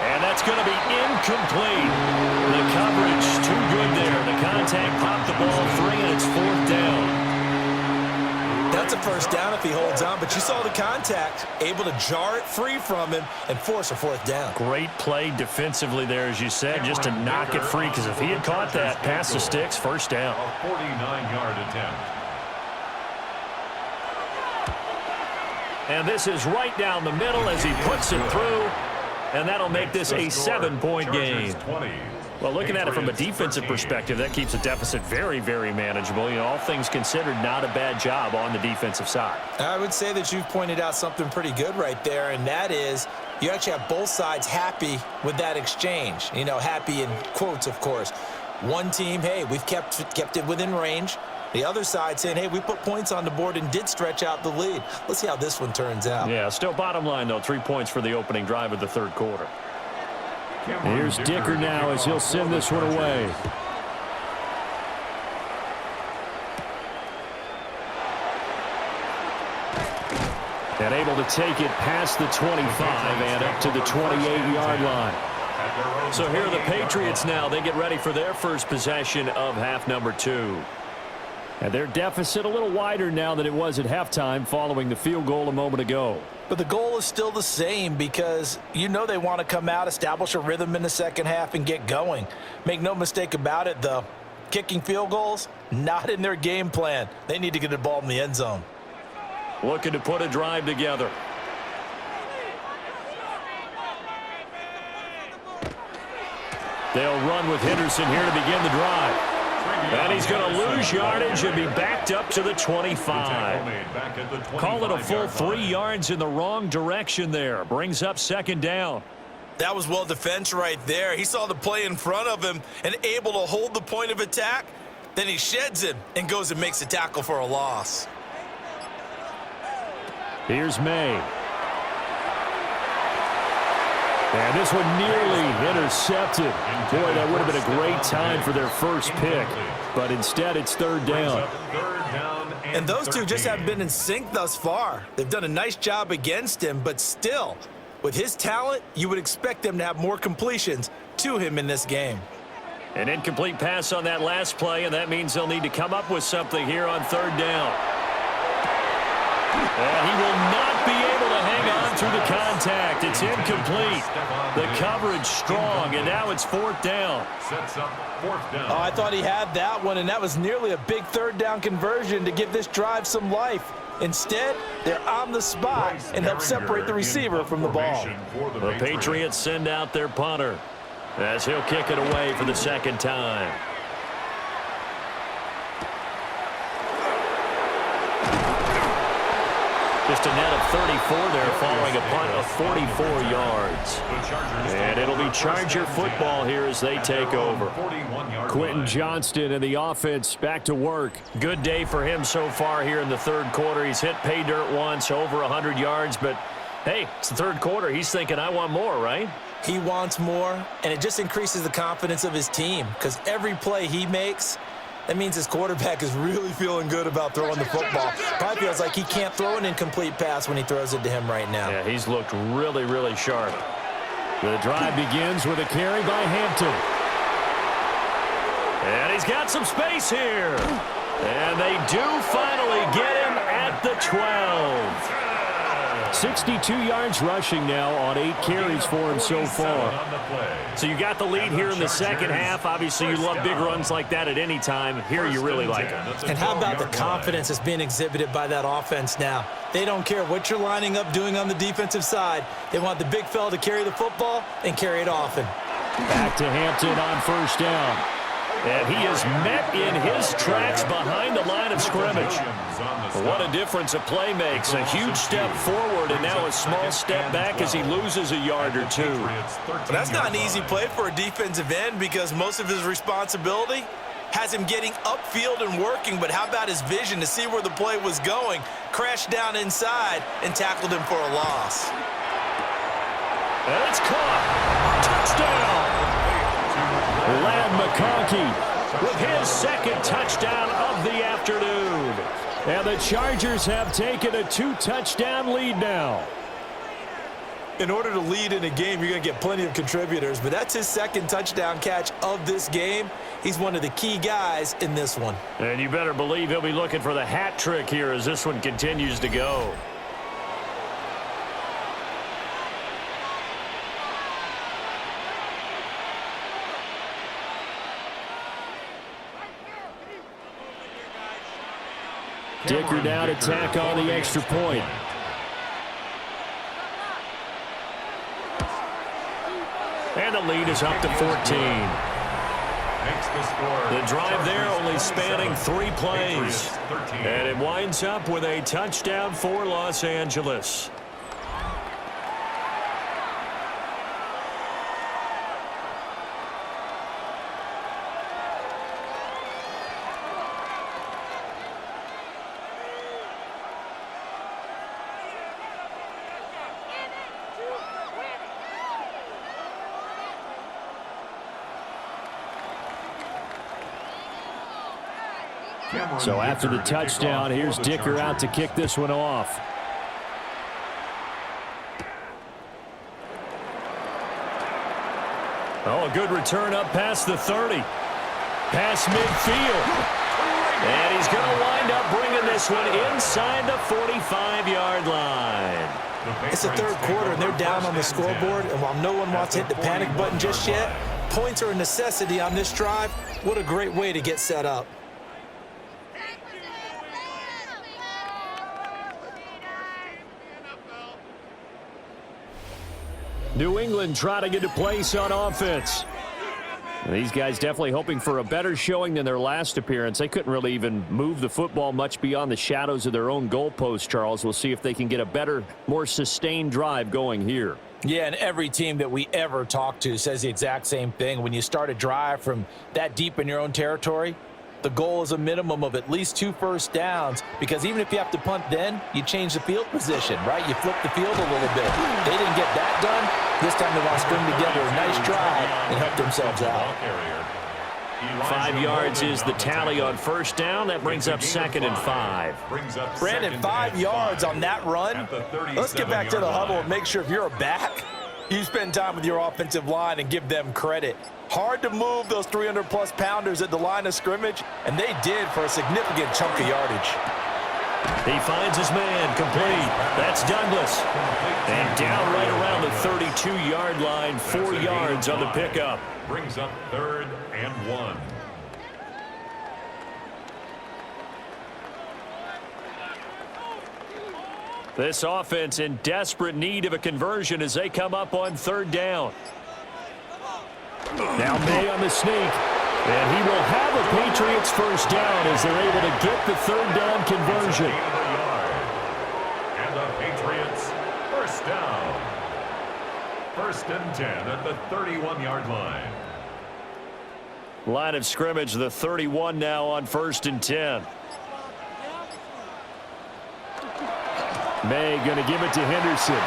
And that's going to be incomplete. The coverage too good there. The contact popped the ball free, and it's 4th down.
That's a first down if he holds on, but you saw the contact, able to jar it free from him and force a 4th down.
Great play defensively there, as you said, just to knock it free, because if he had caught that, pass the sticks, first down.
A 49-yard attempt.
And this is right down the middle as he puts it through, and that'll make this a 7-point game. Well, looking at it from a defensive perspective, that keeps the deficit very, very manageable. You know, all things considered, not a bad job on the defensive side.
I would say that you've pointed out something pretty good right there, and that is you actually have both sides happy with that exchange. You know, happy in quotes, of course. One team, hey, we've kept it within range. The other side saying, hey, we put points on the board and did stretch out the lead. Let's see how this one turns out.
Yeah, still bottom line, though, 3 points for the opening drive of the 3rd quarter.
Here's Dicker now as he'll send this one away. And able to take it past the 25 and up to the 28-yard line. So here are the Patriots now. They get ready for their first possession of half number 2. And their deficit a little wider now than it was at halftime following the field goal a moment ago.
But the goal is still the same because you know they want to come out, establish a rhythm in the second half, and get going. Make no mistake about it, though. Kicking field goals, not in their game plan. They need to get the ball in the end zone.
Looking to put a drive together. They'll run with Henderson here to begin the drive. And he's going to lose yardage and be backed up to the 25. Call it a full 3 yards in the wrong direction there. Brings up 2nd down.
That was well defense right there. He saw the play in front of him and able to hold the point of attack. Then he sheds him and goes and makes a tackle for a loss.
Here's May. And this one nearly intercepted. Boy, that would have been a great time for their first pick. But instead, it's 3rd down.
And those two just haven't been in sync thus far. They've done a nice job against him, but still, with his talent, you would expect them to have more completions to him in this game.
An incomplete pass on that last play, and that means they'll need to come up with something here on 3rd down. And he will not be able to hang on through the contact. It's incomplete. The coverage strong, and now it's 4th down.
Sets up 4th down.
Oh, I thought he had that one, and that was nearly a big 3rd down conversion to give this drive some life. Instead, they're on the spot and help separate the receiver from the ball.
The Patriots send out their punter as he'll kick it away for the 2nd time. Just a net of 34 there following a punt of 44 yards. And it'll be Charger football here as they take over.
Quentin Johnston and the offense back to work.
Good day for him so far here in the 3rd quarter. He's hit pay dirt once, over 100 yards. But, hey, it's the 3rd quarter. He's thinking, I want more, right?
He wants more, and it just increases the confidence of his team because every play he makes, that means his quarterback is really feeling good about throwing the football. Probably feels like he can't throw an incomplete pass when he throws it to him right now.
Yeah, he's looked really, really sharp.
The drive begins with a carry by Hampton.
And he's got some space here. And they do finally get him at the 12.
62 yards rushing now on 8 carries for him so far.
So you got the lead here in the second half. Obviously, you love big runs like that at any time. Here you really like it.
And how about the confidence that's being exhibited by that offense now? They don't care what you're lining up doing on the defensive side. They want the big fella to carry the football and carry it often.
Back to Hampton on 1st down.
And he is met in his tracks behind the line of scrimmage. What a difference a play makes. A huge step forward and now a small step back as he loses a yard or two.
But that's not an easy play for a defensive end because most of his responsibility has him getting upfield and working, but how about his vision to see where the play was going? Crashed down inside and tackled him for a loss.
And it's caught. Touchdown. Lad McConkey with his second touchdown of the afternoon. And the Chargers have taken a 2-touchdown lead now.
In order to lead in a game, you're going to get plenty of contributors, but that's his second touchdown catch of this game. He's one of the key guys in this one.
And you better believe he'll be looking for the hat trick here as this one continues to go. Dicker now to tack on the extra point. And the lead is up to 14. The drive there only spanning 3 plays. And it winds up with a touchdown for Los Angeles. So after the touchdown, here's Dicker out to kick this one off. Oh, a good return up past the 30. Past midfield. And he's going to wind up bringing this one inside the 45-yard line.
It's the third quarter, and they're down on the scoreboard, and while no one wants to hit the panic button just yet, points are a necessity on this drive. What a great way to get set up.
New England trying to get a place on offense. These guys definitely hoping for a better showing than their last appearance. They couldn't really even move the football much beyond the shadows of their own goalpost, Charles. We'll see if they can get a better, more sustained drive going here.
Yeah, and every team that we ever talk to says the exact same thing. When you start a drive from that deep in your own territory, the goal is a minimum of at least 2 first downs, because even if you have to punt then, you change the field position, right? You flip the field a little bit. They didn't get that done. This time they want to string together a nice drive and help themselves out.
5 yards is the tally on first down. That brings up 2nd and 5.
Brandon, 5 yards on that run. Let's get back to the huddle and make sure if you're a back, you spend time with your offensive line and give them credit. Hard to move those 300-plus pounders at the line of scrimmage, and they did for a significant chunk of yardage.
He finds his man, complete. That's Douglas. And down right around the 32-yard line, 4 yards on the pickup.
Brings up 3rd and 1.
This offense in desperate need of a conversion as they come up on 3rd down. Now May on the sneak. And he will have a Patriots first down as they're able to get the 3rd down conversion.
And the Patriots first down. 1st and 10 at the 31-yard line.
Line of scrimmage, the 31 now on 1st and 10. May going to give it to Henderson.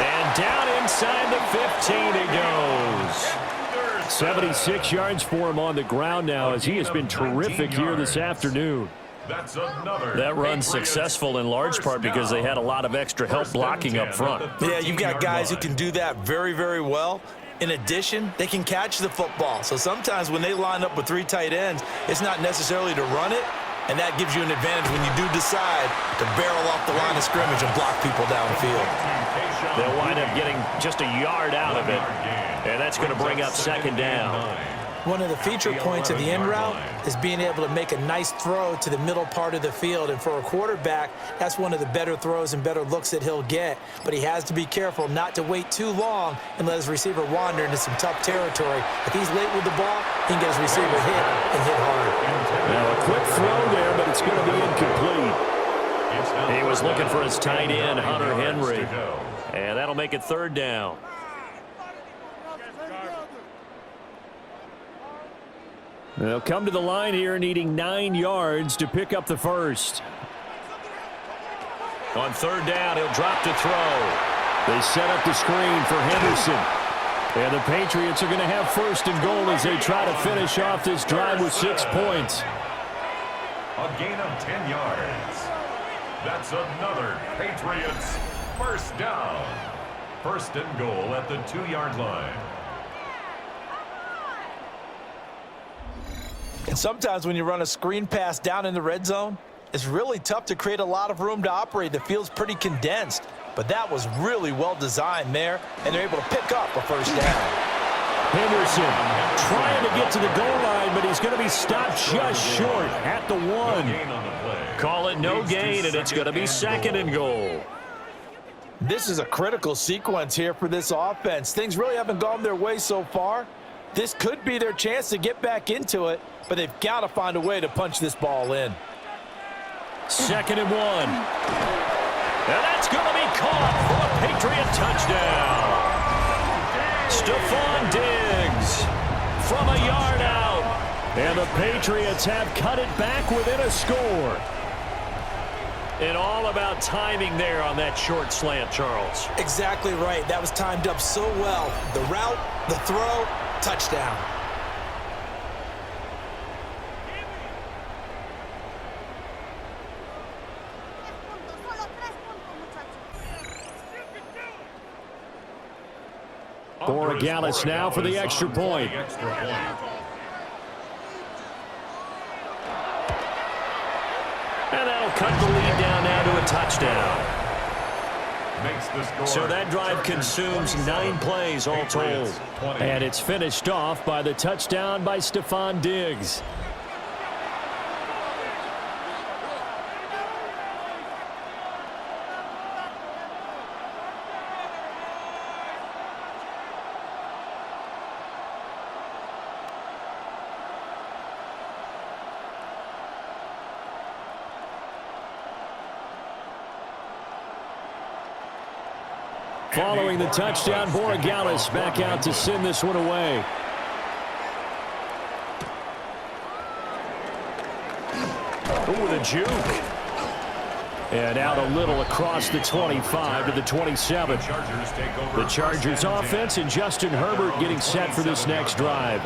And down inside the 15 he goes. 76 yards for him on the ground now as he has been terrific here this afternoon. That run's successful in large part because they had a lot of extra help blocking up front.
Yeah, you've got guys who can do that very, very well. In addition, they can catch the football. So sometimes when they line up with 3 tight ends, it's not necessarily to run it, and that gives you an advantage when you do decide to barrel off the line of scrimmage and block people downfield.
They'll wind up getting just a yard out of it, and that's going to bring up 2nd down.
One of the feature points of the end route is being able to make a nice throw to the middle part of the field. And for a quarterback, that's one of the better throws and better looks that he'll get. But he has to be careful not to wait too long and let his receiver wander into some tough territory. If he's late with the ball, he can get his receiver hit and hit hard.
Now a quick throw there, but it's going to be incomplete. He was looking for his tight end, Hunter Henry. And that'll make it 3rd down.
They'll come to the line here needing 9 yards to pick up the first.
On third down, he'll drop to throw.
They set up the screen for Henderson. And the Patriots are going to have first and goal as they try to finish off this drive with 6 points.
A gain of 10 yards. That's another Patriots first down. First and goal at the 2-yard line.
And sometimes when you run a screen pass down in the red zone, it's really tough to create a lot of room to operate. The field's pretty condensed. But that was really well designed there, and they're able to pick up a first down.
Henderson trying to get to the goal line, but he's going to be stopped just short at the 1.
Call it no gain, and it's going to be second and goal.
This is a critical sequence here for this offense. Things really haven't gone their way so far. This could be their chance to get back into it, but they've got to find a way to punch this ball in.
Second and 1. And that's going to be caught for a Patriot touchdown. Stephon Diggs from a yard out. And the Patriots have cut it back within a score.
And all about timing there on that short slant, Charles.
Exactly right. That was timed up so well. The route, the throw, touchdown.
Borregales now for the extra point.
And that'll cut the lead down now to a touchdown. So that drive consumes 9 plays all told.
And it's finished off by the touchdown by Stephon Diggs. Following the touchdown, Borregales back out to send this one away.
Ooh, the juke.
And out a little across the 25 to the 27. The Chargers offense and Justin Herbert getting set for this next drive.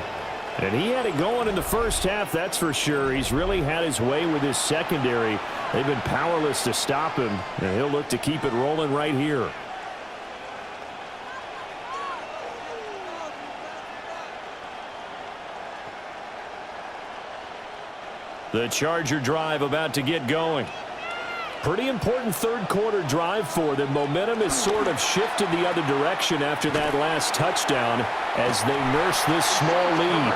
And he had it going in the first half, that's for sure. He's really had his way with his secondary. They've been powerless to stop him, and he'll look to keep it rolling right here. The Charger drive about to get going. Pretty important third quarter drive for them. Momentum has sort of shifted the other direction after that last touchdown as they nurse this small lead.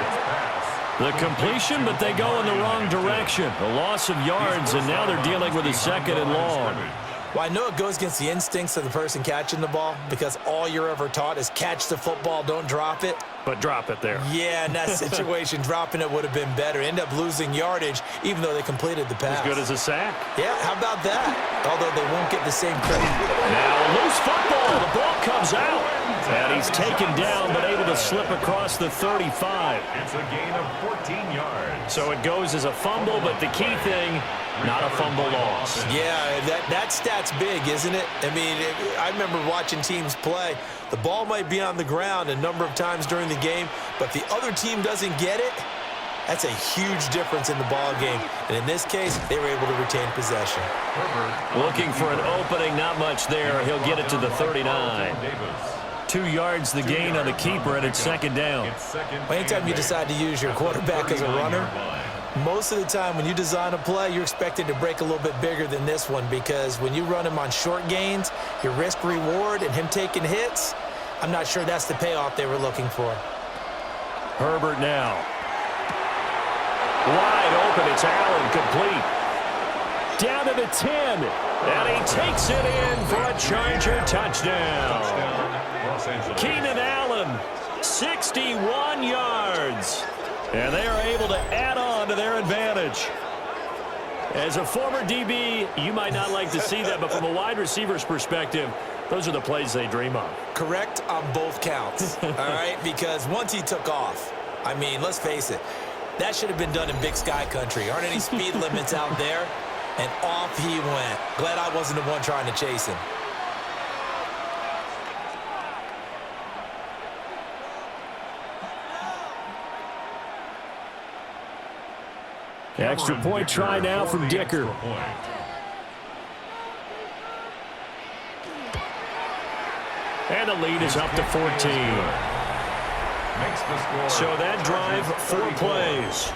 The completion, but they go in the wrong direction. A loss of yards, and now they're dealing with a second and long.
Well, I know it goes against the instincts of the person catching the ball because all you're ever taught is catch the football, don't drop it.
But drop it there.
Yeah, in that situation, dropping it would have been better. End up losing yardage, even though they completed the pass.
As good as a sack.
Yeah, how about that? Although they won't get the same credit.
Now a loose football. The ball comes out. And he's taken down, but able to slip across the 35.
It's a gain of 14 yards.
So it goes as a fumble, but the key thing, not a fumble loss.
Yeah, that stat's big, isn't it? I mean, I remember watching teams play. The ball might be on the ground a number of times during the game, but the other team doesn't get it. That's a huge difference in the ball game. And in this case, they were able to retain possession.
Looking for an opening, not much there. He'll get it to the 39. 2 yards the gain on the keeper, and it's second down.
Anytime you decide to use your quarterback as a runner, most of the time when you design a play, you're expected to break a little bit bigger than this one because when you run him on short gains, your risk-reward and him taking hits, I'm not sure that's the payoff they were looking for.
Herbert now. Wide open, it's Allen, complete. Down to the 10, and he takes it in for a Charger touchdown. Keenan Allen, 61 yards. And they are able to add on to their advantage. As a former DB, you might not like to see that, but from a wide receiver's perspective, those are the plays they dream of.
Correct on both counts, all right? Because once he took off, I mean, let's face it, That should have been done in Big Sky Country. Aren't any speed limits out there? And off he went. Glad I wasn't the one trying to chase him.
Extra point try now from Dicker. And the lead is up to 14. So that drive, 4 plays.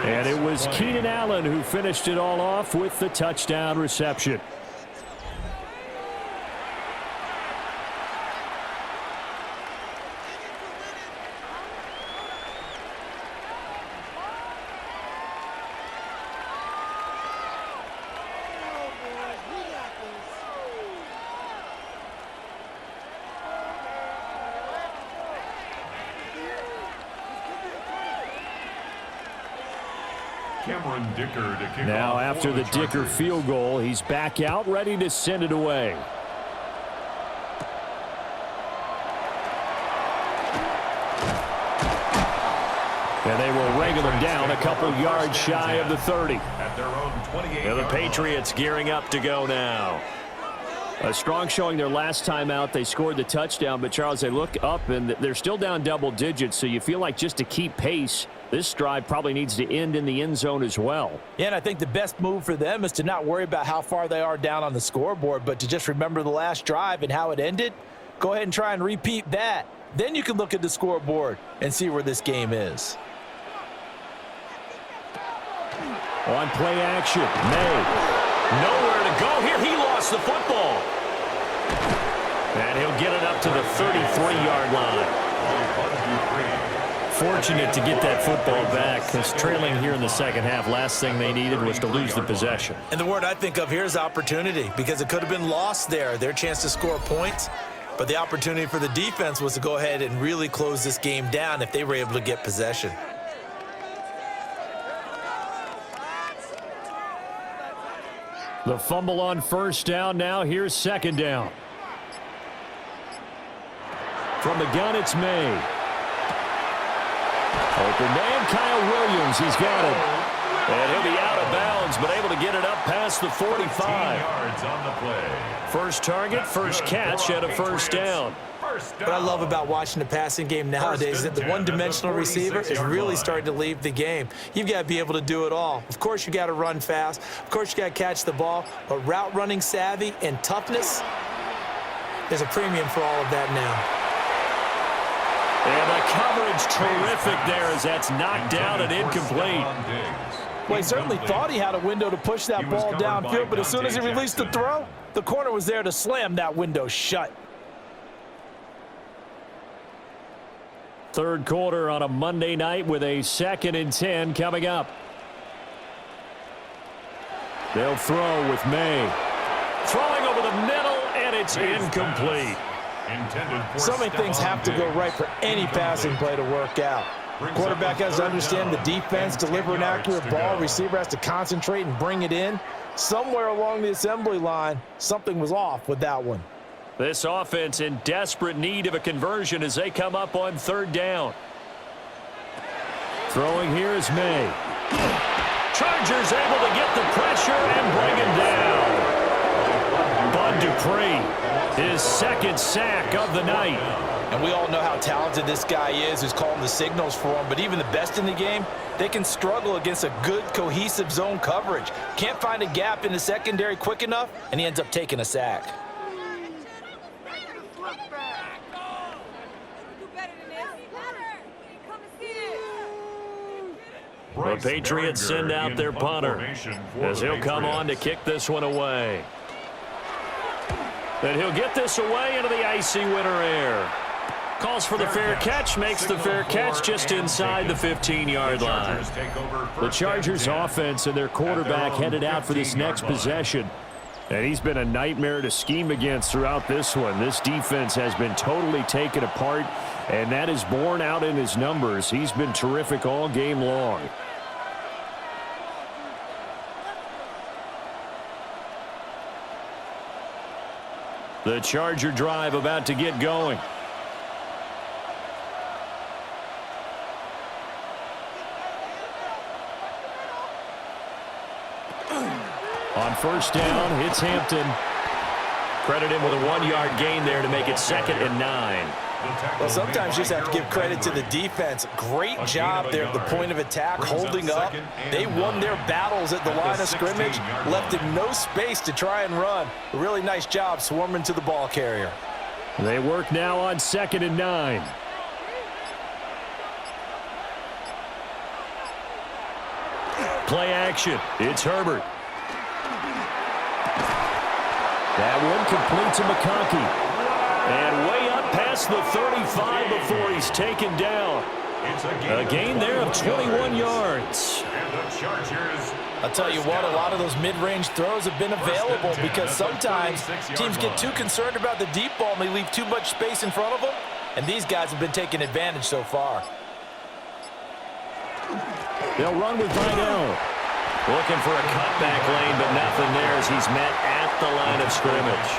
And it was Keenan Allen who finished it all off with the touchdown reception. Now after the Dicker field goal, he's back out ready to send it away. And they will wrangle him down a couple yards shy of the 30. And the Patriots gearing up to go now. A strong showing their last time out. They scored the touchdown, but Charles, they look up and they're still down double digits, so you feel like just to keep pace, this drive probably needs to end in the end zone as well.
Yeah, and I think the best move for them is to not worry about how far they are down on the scoreboard, but to just remember the last drive and how it ended. Go ahead and try and repeat that. Then you can look at the scoreboard and see where this game is.
On play action, May. Nowhere to go here. He lost the football. And he'll get it up to the 33-yard line. Fortunate to get that football back, because trailing here in the second half, last thing they needed was to lose the possession.
And the word I think of here is opportunity, because it could have been lost there, their chance to score points. But the opportunity for the defense was to go ahead and really close this game down if they were able to get possession.
The fumble on first down. Now here's second down. From the gun, it's May. Open man, Kyle Williams. He's got it. And he'll be out of bounds, but able to get it up past the 45.
Yards on the play.
First target, first catch at a first down.
What I love about watching the passing game nowadays is that the one-dimensional receiver is really starting to leave the game. You've got to be able to do it all. Of course, you got to run fast. Of course, you got to catch the ball. But route running savvy and toughness, there's a premium for all of that now.
And the coverage terrific there as that's knocked down and incomplete.
Well, he certainly thought he had a window to push that ball downfield, but as soon as he released the throw, the corner was there to slam that window shut.
Third quarter on a Monday night with a 2nd and 10 coming up. They'll throw with May. Throwing over the middle, and it's incomplete.
So many things have to go right for any passing play to work out. Quarterback has to understand the defense, deliver an accurate ball. Receiver has to concentrate and bring it in. Somewhere along the assembly line, something was off with that one.
This offense in desperate need of a conversion as they come up on third down. Throwing here is May. Chargers able to get the pressure and bring him down. Bud Dupree, his 2nd sack of the night.
And we all know how talented this guy is who's calling the signals for him, but even the best in the game, they can struggle against a good, cohesive zone coverage. Can't find a gap in the secondary quick enough, and he ends up taking a sack.
The Patriots send out their punter as he'll come on to kick this one away. And he'll get this away into the icy winter air. Calls for the fair catch, makes the fair catch just inside the 15-yard line. The Chargers offense and their quarterback headed out for this next possession. And he's been a nightmare to scheme against throughout this one. This defense has been totally taken apart, and that is borne out in his numbers. He's been terrific all game long. The Charger drive about to get going.
On first down, it's Hampton. Credit him with a 1-yard gain there to make it 2nd and 9.
Well, sometimes you just have to give credit to the defense. Great job there at the point of attack, holding up. They won their battles at the line of scrimmage, left him no space to try and run. A really nice job swarming to the ball carrier.
They work now on 2nd and 9. Play action. It's Herbert. That one complete to McConkey. And way up past the 35 before he's taken down. A gain there of 21 yards.
And the Chargers.
I'll tell you what, a lot of those mid-range throws have been available because sometimes teams get too concerned about the deep ball and they leave too much space in front of them. And these guys have been taking advantage so far.
They'll run with Vidal. Looking for a cutback lane, but nothing there as he's met at the line of scrimmage.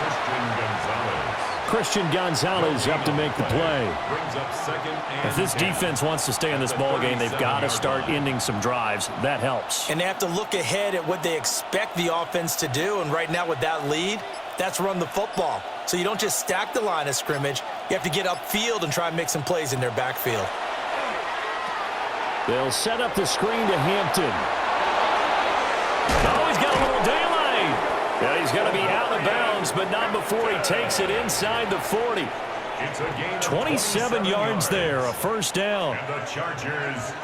Christian Gonzalez up to make the play. If this defense wants to stay in this ball game, they've got to start ending some drives. That helps.
And they have to look ahead at what they expect the offense to do. And right now with that lead, that's run the football. So you don't just stack the line of scrimmage. You have to get upfield and try and make some plays in their backfield.
They'll set up the screen to Hampton. Oh, he's got a little daylight. Yeah, he's going to be out of bounds, but not before he takes it inside the 40. 27 yards there, a first down.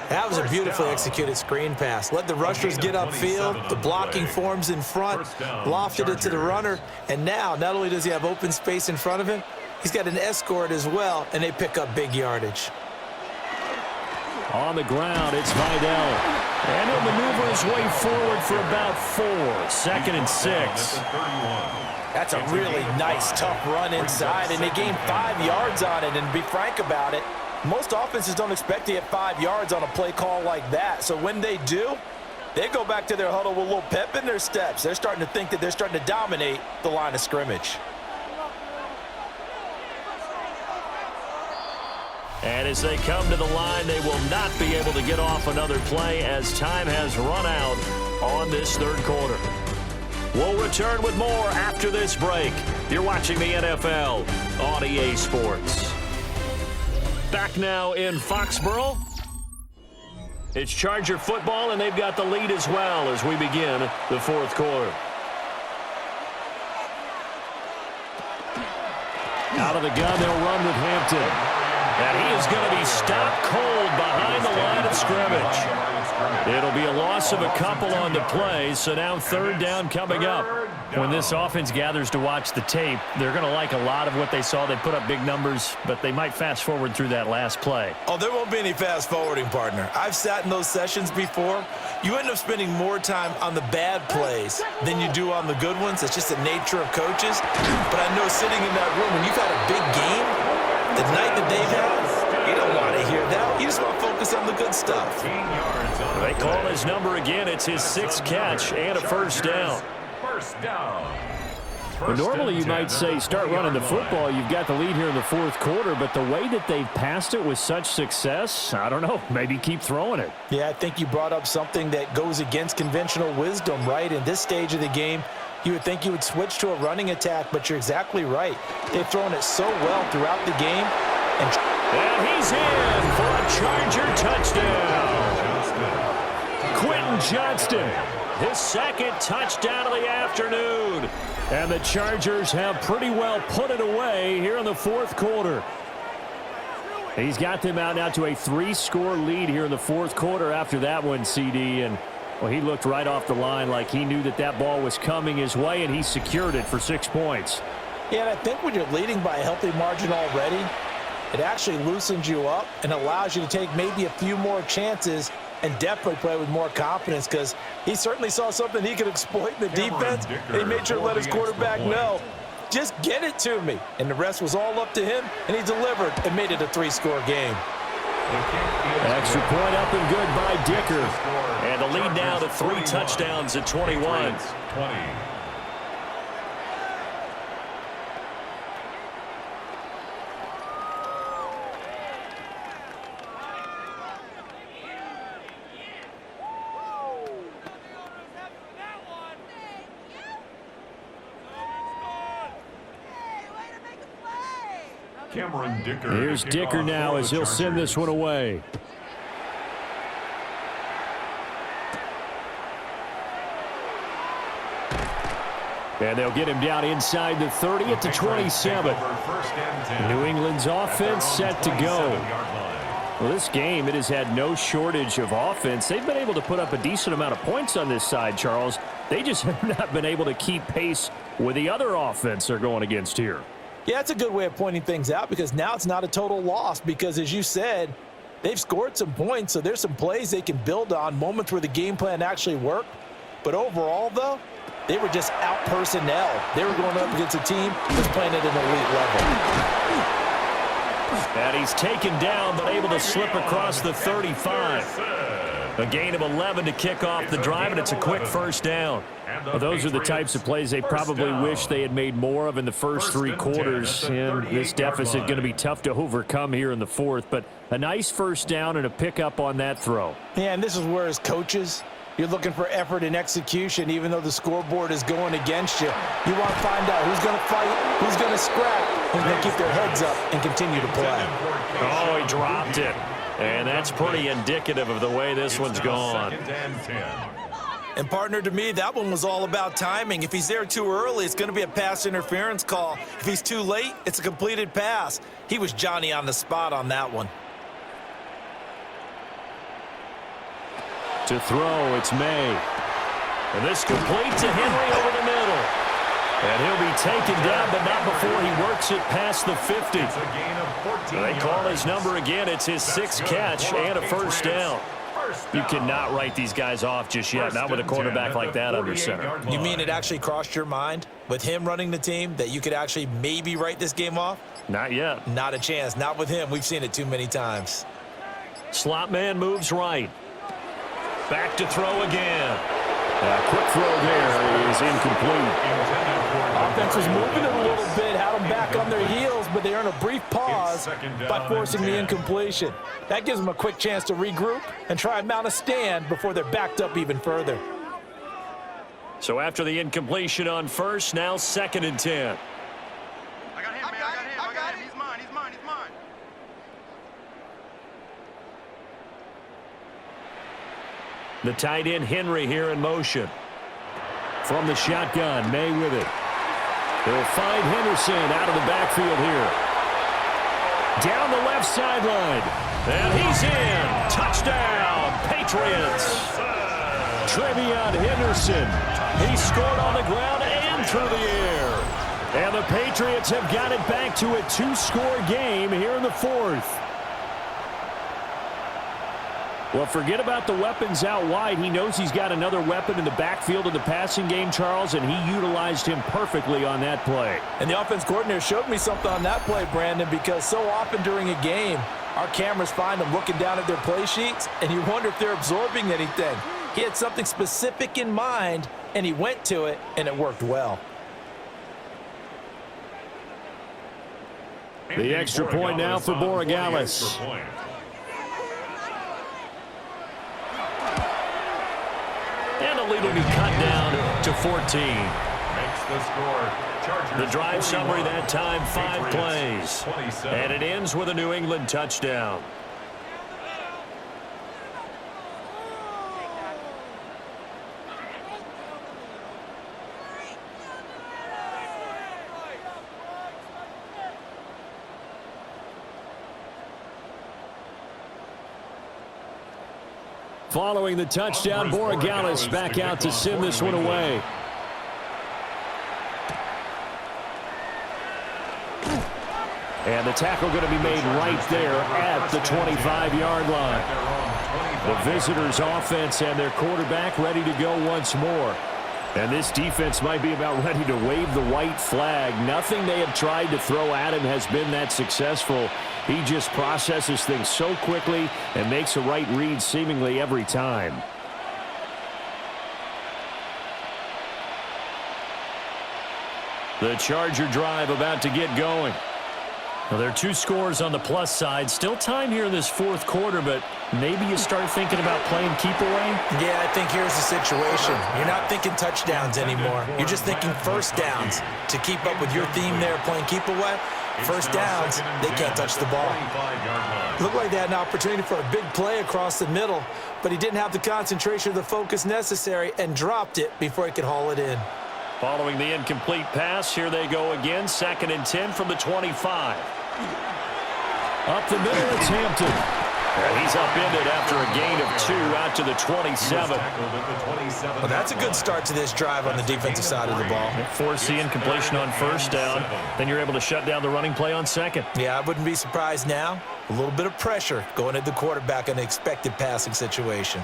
That was a beautifully executed screen pass. Let the rushers get upfield. The blocking forms in front, lofted it to the runner, and now not only does he have open space in front of him, he's got an escort as well, and they pick up big yardage.
On the ground, it's Vidal. And he'll maneuver his way forward for about 4. 2nd and 6.
That's a really nice, tough run inside, and they gained 5 yards on it. And to be frank about it, most offenses don't expect to get 5 yards on a play call like that. So when they do, they go back to their huddle with a little pep in their steps. They're starting to think that they're starting to dominate the line of scrimmage.
And as they come to the line, they will not be able to get off another play as time has run out on this third quarter. We'll return with more after this break. You're watching the NFL on EA Sports. Back now in Foxborough. It's Charger football, and they've got the lead as well as we begin the fourth quarter. Out of the gun, they'll run with Hampton. And he is going to be stopped cold behind the line of scrimmage. It'll be a loss of a couple on the play, so now third down coming up. When this offense gathers to watch the tape, they're going to like a lot of what they saw. They put up big numbers, but they might fast forward through that last play.
Oh, there won't be any fast forwarding, partner. I've sat in those sessions before. You end up spending more time on the bad plays than you do on the good ones. It's just the nature of coaches. But I know sitting in that room, when you've had a big game, the night that they've had, you don't want to hear that. You just want to focus on the good stuff.
They call his number again. It's his 6th catch and a first down. Well, normally you might say start running the football. You've got the lead here in the fourth quarter, but the way that they've passed it with such success, I don't know, maybe keep throwing it.
Yeah, I think you brought up something that goes against conventional wisdom, right? In this stage of the game, you would think you would switch to a running attack, but you're exactly right. They've thrown it so well throughout the game.
And he's in for a Charger touchdown. Quentin Johnston, his 2nd touchdown of the afternoon. And the Chargers have pretty well put it away here in the fourth quarter. He's got them out now to a 3-score lead here in the fourth quarter after that one, CD. And, well, he looked right off the line like he knew that that ball was coming his way, and he secured it for 6 points.
Yeah, and I think when you're leading by a healthy margin already, it actually loosens you up and allows you to take maybe a few more chances and definitely play with more confidence, because he certainly saw something he could exploit in the defense, and he made sure to let his quarterback know, just get it to me. And the rest was all up to him, and he delivered and made it a 3-score game.
Extra point up and good by Dicker. And the lead now to 3 touchdowns at 21.
Here's Dicker now as he'll send this one away. And they'll get him down inside the 30 at the 27. New England's offense set to go. Well, this game, it has had no shortage of offense. They've been able to put up a decent amount of points on this side, Charles. They just have not been able to keep pace with the other offense they're going against here.
Yeah, that's a good way of pointing things out because now it's not a total loss because, as you said, they've scored some points, so there's some plays they can build on, moments where the game plan actually worked. But overall, though, they were just out personnel. They were going up against a team that's playing at an elite level.
And he's taken down, but able to slip across the 35. A gain of 11 to kick off the drive, and it's a quick first down. Well, those are the types of plays they probably wish they had made more of in the first three quarters. And this deficit going to be tough to overcome here in the fourth. But a nice first down and a pickup on that throw.
Yeah, and this is where, as coaches, you're looking for effort and execution, even though the scoreboard is going against you. You want to find out who's going to fight, who's going to scrap, who's going to keep their heads up and continue to play.
Oh, he dropped it. And that's pretty indicative of the way this one's gone.
And, partner, to me, that one was all about timing. If he's there too early, it's going to be a pass interference call. If he's too late, it's a completed pass. He was Johnny on the spot on that one.
To throw, it's May. And this complete to Henry over the middle. And he'll be taken down, but not before he works it past the 50. They call his number again. It's his sixth catch and a first down. You cannot write these guys off just yet, not with a quarterback like that under center.
You mean it actually crossed your mind with him running the team that you could actually maybe write this game off?
Not yet.
Not a chance. Not with him. We've seen it too many times.
Slot man moves right. Back to throw again. A quick throw there is incomplete.
Offense was moving it a little bit, had them back on their heels, but they earn a brief pause by forcing the incompletion. That gives them a quick chance to regroup and try and mount a stand before they're backed up even further.
So after the incompletion on first, now 2nd and 10.
I got him, man. I got him. He's mine.
The tight end Henry here in motion. From the shotgun, May with it. They'll find Henderson out of the backfield here. Down the left sideline. And he's in. Touchdown, Patriots. Trevion Henderson. He scored on the ground and through the air. And the Patriots have got it back to a 2-score game here in the fourth. Well, forget about the weapons out wide. He knows he's got another weapon in the backfield of the passing game, Charles, and he utilized him perfectly on that play.
And the offense coordinator showed me something on that play, Brandon, because so often during a game, our cameras find them looking down at their play sheets, and you wonder if they're absorbing anything. He had something specific in mind, and he went to it, and it worked well.
The extra point now for Borregales. And the lead will be cut down to 14.
Makes the score. Chargers
The drive summary that time, 5
Patriots,
plays.
27.
And it ends with a New England touchdown. Following the touchdown, Borregales back out to send this one away. And the tackle going to be made right there at the 25-yard line. The visitors' offense and their quarterback ready to go once more. And this defense might be about ready to wave the white flag. Nothing they have tried to throw at him has been that successful. He just processes things so quickly and makes a right read seemingly every time. The Charger drive about to get going. Well, there are 2 scores on the plus side. Still time here in this fourth quarter, but maybe you start thinking about playing keep away?
Yeah, I think here's the situation. You're not thinking touchdowns anymore. You're just thinking first downs to keep up with your theme there playing keep away. First downs, they can't touch the ball. Looked like they had an opportunity for a big play across the middle, but he didn't have the concentration or the focus necessary and dropped it before he could haul it in.
Following the incomplete pass, here they go again. 2nd and 10 from the 25.
Up the middle, it's Hampton.
And he's upended after a gain of 2 out to the 27.
Well, that's a good start to this drive on the defensive side of the ball.
Force the incompletion on first down. Then you're able to shut down the running play on second.
Yeah, I wouldn't be surprised now. A little bit of pressure going at the quarterback in an expected passing situation.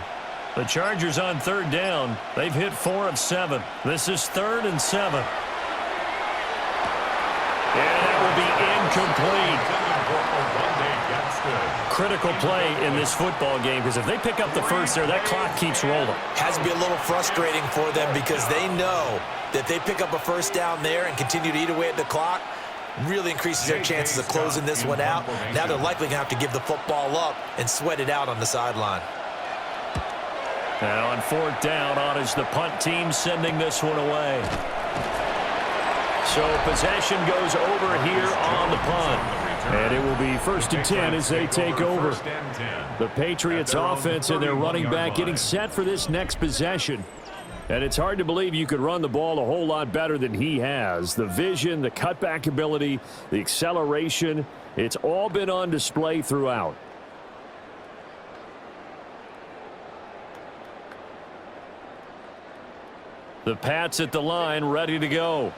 The Chargers on 3rd down. They've hit 4 of 7. This is 3rd and 7. And that will be incomplete. Critical play in this football game, because if they pick up the first there, that clock keeps rolling.
Has to be a little frustrating for them because they know that they pick up a first down there and continue to eat away at the clock, really increases their chances of closing this one out. Now they're likely going to have to give the football up and sweat it out on the sideline.
Now on 4th down, on is the punt team sending this one away. So possession goes over here on the punt.
And it will be 1st and 10 as they take over. The Patriots offense and their running back getting set for this next possession. And it's hard to believe you could run the ball a whole lot better than he has. The vision, the cutback ability, the acceleration, it's all been on display throughout. The Pats at the line, ready to go.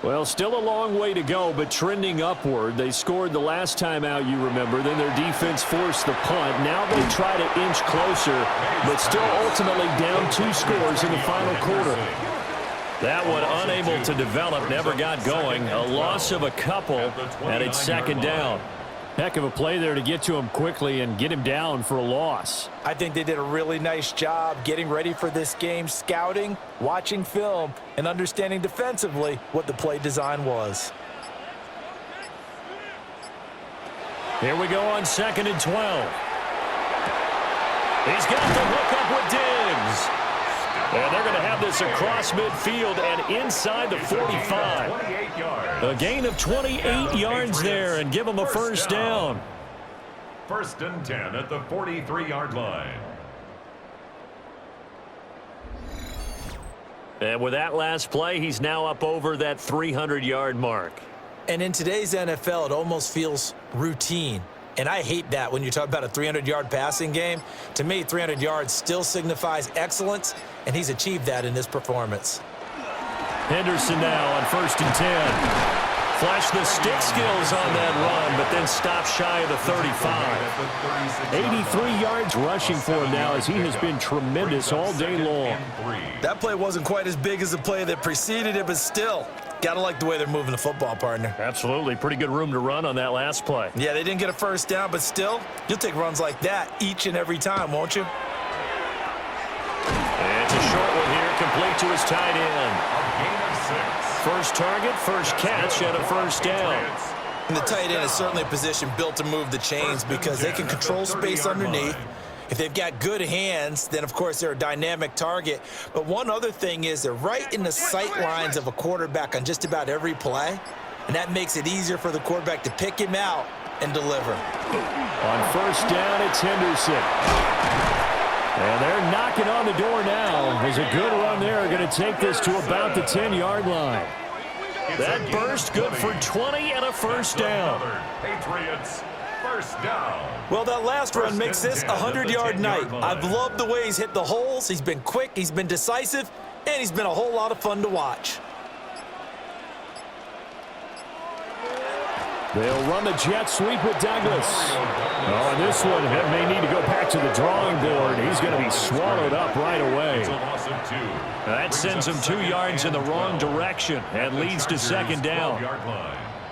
Well, still a long way to go, but trending upward. They scored the last time out, you remember. Then their defense forced the punt. Now they try to inch closer, but still ultimately down 2 scores in the final quarter.
That one unable to develop, never got going. A loss of a couple, and it's 2nd down.
Heck of a play there to get to him quickly and get him down for a loss.
I think they did a really nice job getting ready for this game, scouting, watching film, and understanding defensively what the play design was.
Here we go on 2nd and 12. He's got the hook up with Diggs. And they're going to have this across midfield and inside the 45. A gain of 28 yards there and give them a first down.
1st and 10 at the 43-yard line.
And with that last play, he's now up over that 300-yard mark.
And in today's NFL, it almost feels routine. And I hate that when you talk about a 300-yard passing game. To me, 300 yards still signifies excellence, and he's achieved that in this performance.
Henderson now on 1st and 10. Flash the stick skills on that run, but then stop shy of the 35.
83 yards rushing for him now as he has been tremendous all day long.
That play wasn't quite as big as the play that preceded it, but still, got to like the way they're moving the football, partner.
Absolutely. Pretty good room to run on that last play.
Yeah, they didn't get a first down, but still, you'll take runs like that each and every time, won't you?
And it's a short one here, complete to his tight end.
A gain of 6.
First target, first catch, and a first down.
And the tight end is certainly a position built to move the chains because they can control space underneath. If they've got good hands, then, of course, they're a dynamic target. But one other thing is they're right in the sight lines of a quarterback on just about every play, and that makes it easier for the quarterback to pick him out and deliver.
On first down, it's Henderson. And they're knocking on the door now. There's a good run there. Going to take this to about the 10-yard line.
That burst good for 20 and a first down.
Patriots first down.
Well, that last run makes this a 100-yard night. I've loved the way he's hit the holes. He's been quick, he's been decisive, and he's been a whole lot of fun to watch.
They'll run the jet sweep with Douglas. Oh, and this one may need to go back to the drawing board. He's going to be swallowed up right away.
That sends him 2 yards in the wrong direction and leads to 2nd down.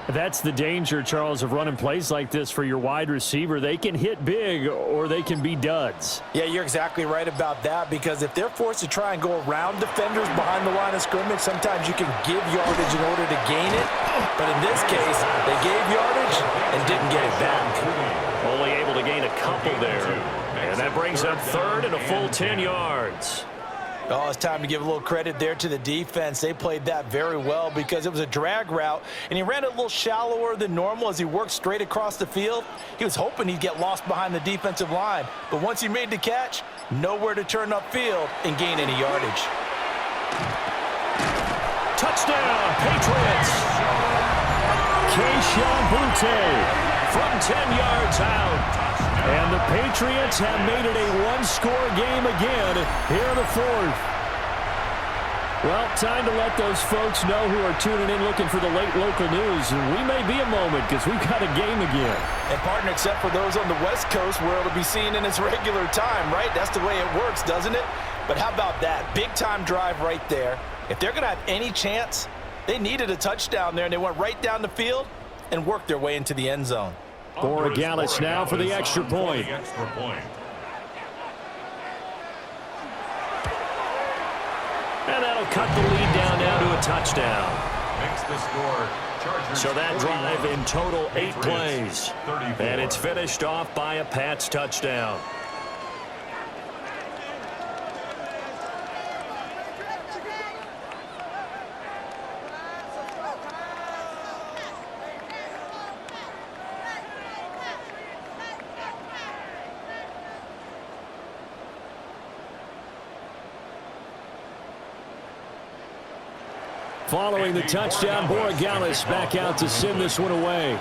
That's the danger, Charles, of running plays like this for your wide receiver. They can hit big or they can be duds.
Yeah, you're exactly right about that because if they're forced to try and go around defenders behind the line of scrimmage, sometimes you can give yardage in order to gain it. But in this case, they gave yardage and didn't get it back.
Only able to gain a couple there. And that brings up 3rd and a full 10 yards.
Oh, it's time to give a little credit there to the defense. They played that very well because it was a drag route, and he ran it a little shallower than normal as he worked straight across the field. He was hoping he'd get lost behind the defensive line, but once he made the catch, nowhere to turn upfield and gain any yardage.
Touchdown, Patriots! Keyshawn Butte from 10 yards out. And the Patriots have made it a one-score game again here in the fourth. Well, time to let those folks know who are tuning in looking for the late local news. And we may be a moment because we've got a game again.
And, partner, except for those on the West Coast where it'll be seen in its regular time, right? That's the way it works, doesn't it? But how about that? Big-time drive right there. If they're going to have any chance, they needed a touchdown there, and they went right down the field and worked their way into the end zone.
Borregales now for the extra point. And that'll cut the lead down now to a touchdown.
Makes the score. Chargers
So that drive in total 8
Patriots
plays.
34.
And it's finished off by a Pats touchdown. Following the touchdown, Borregales back out to send this one away.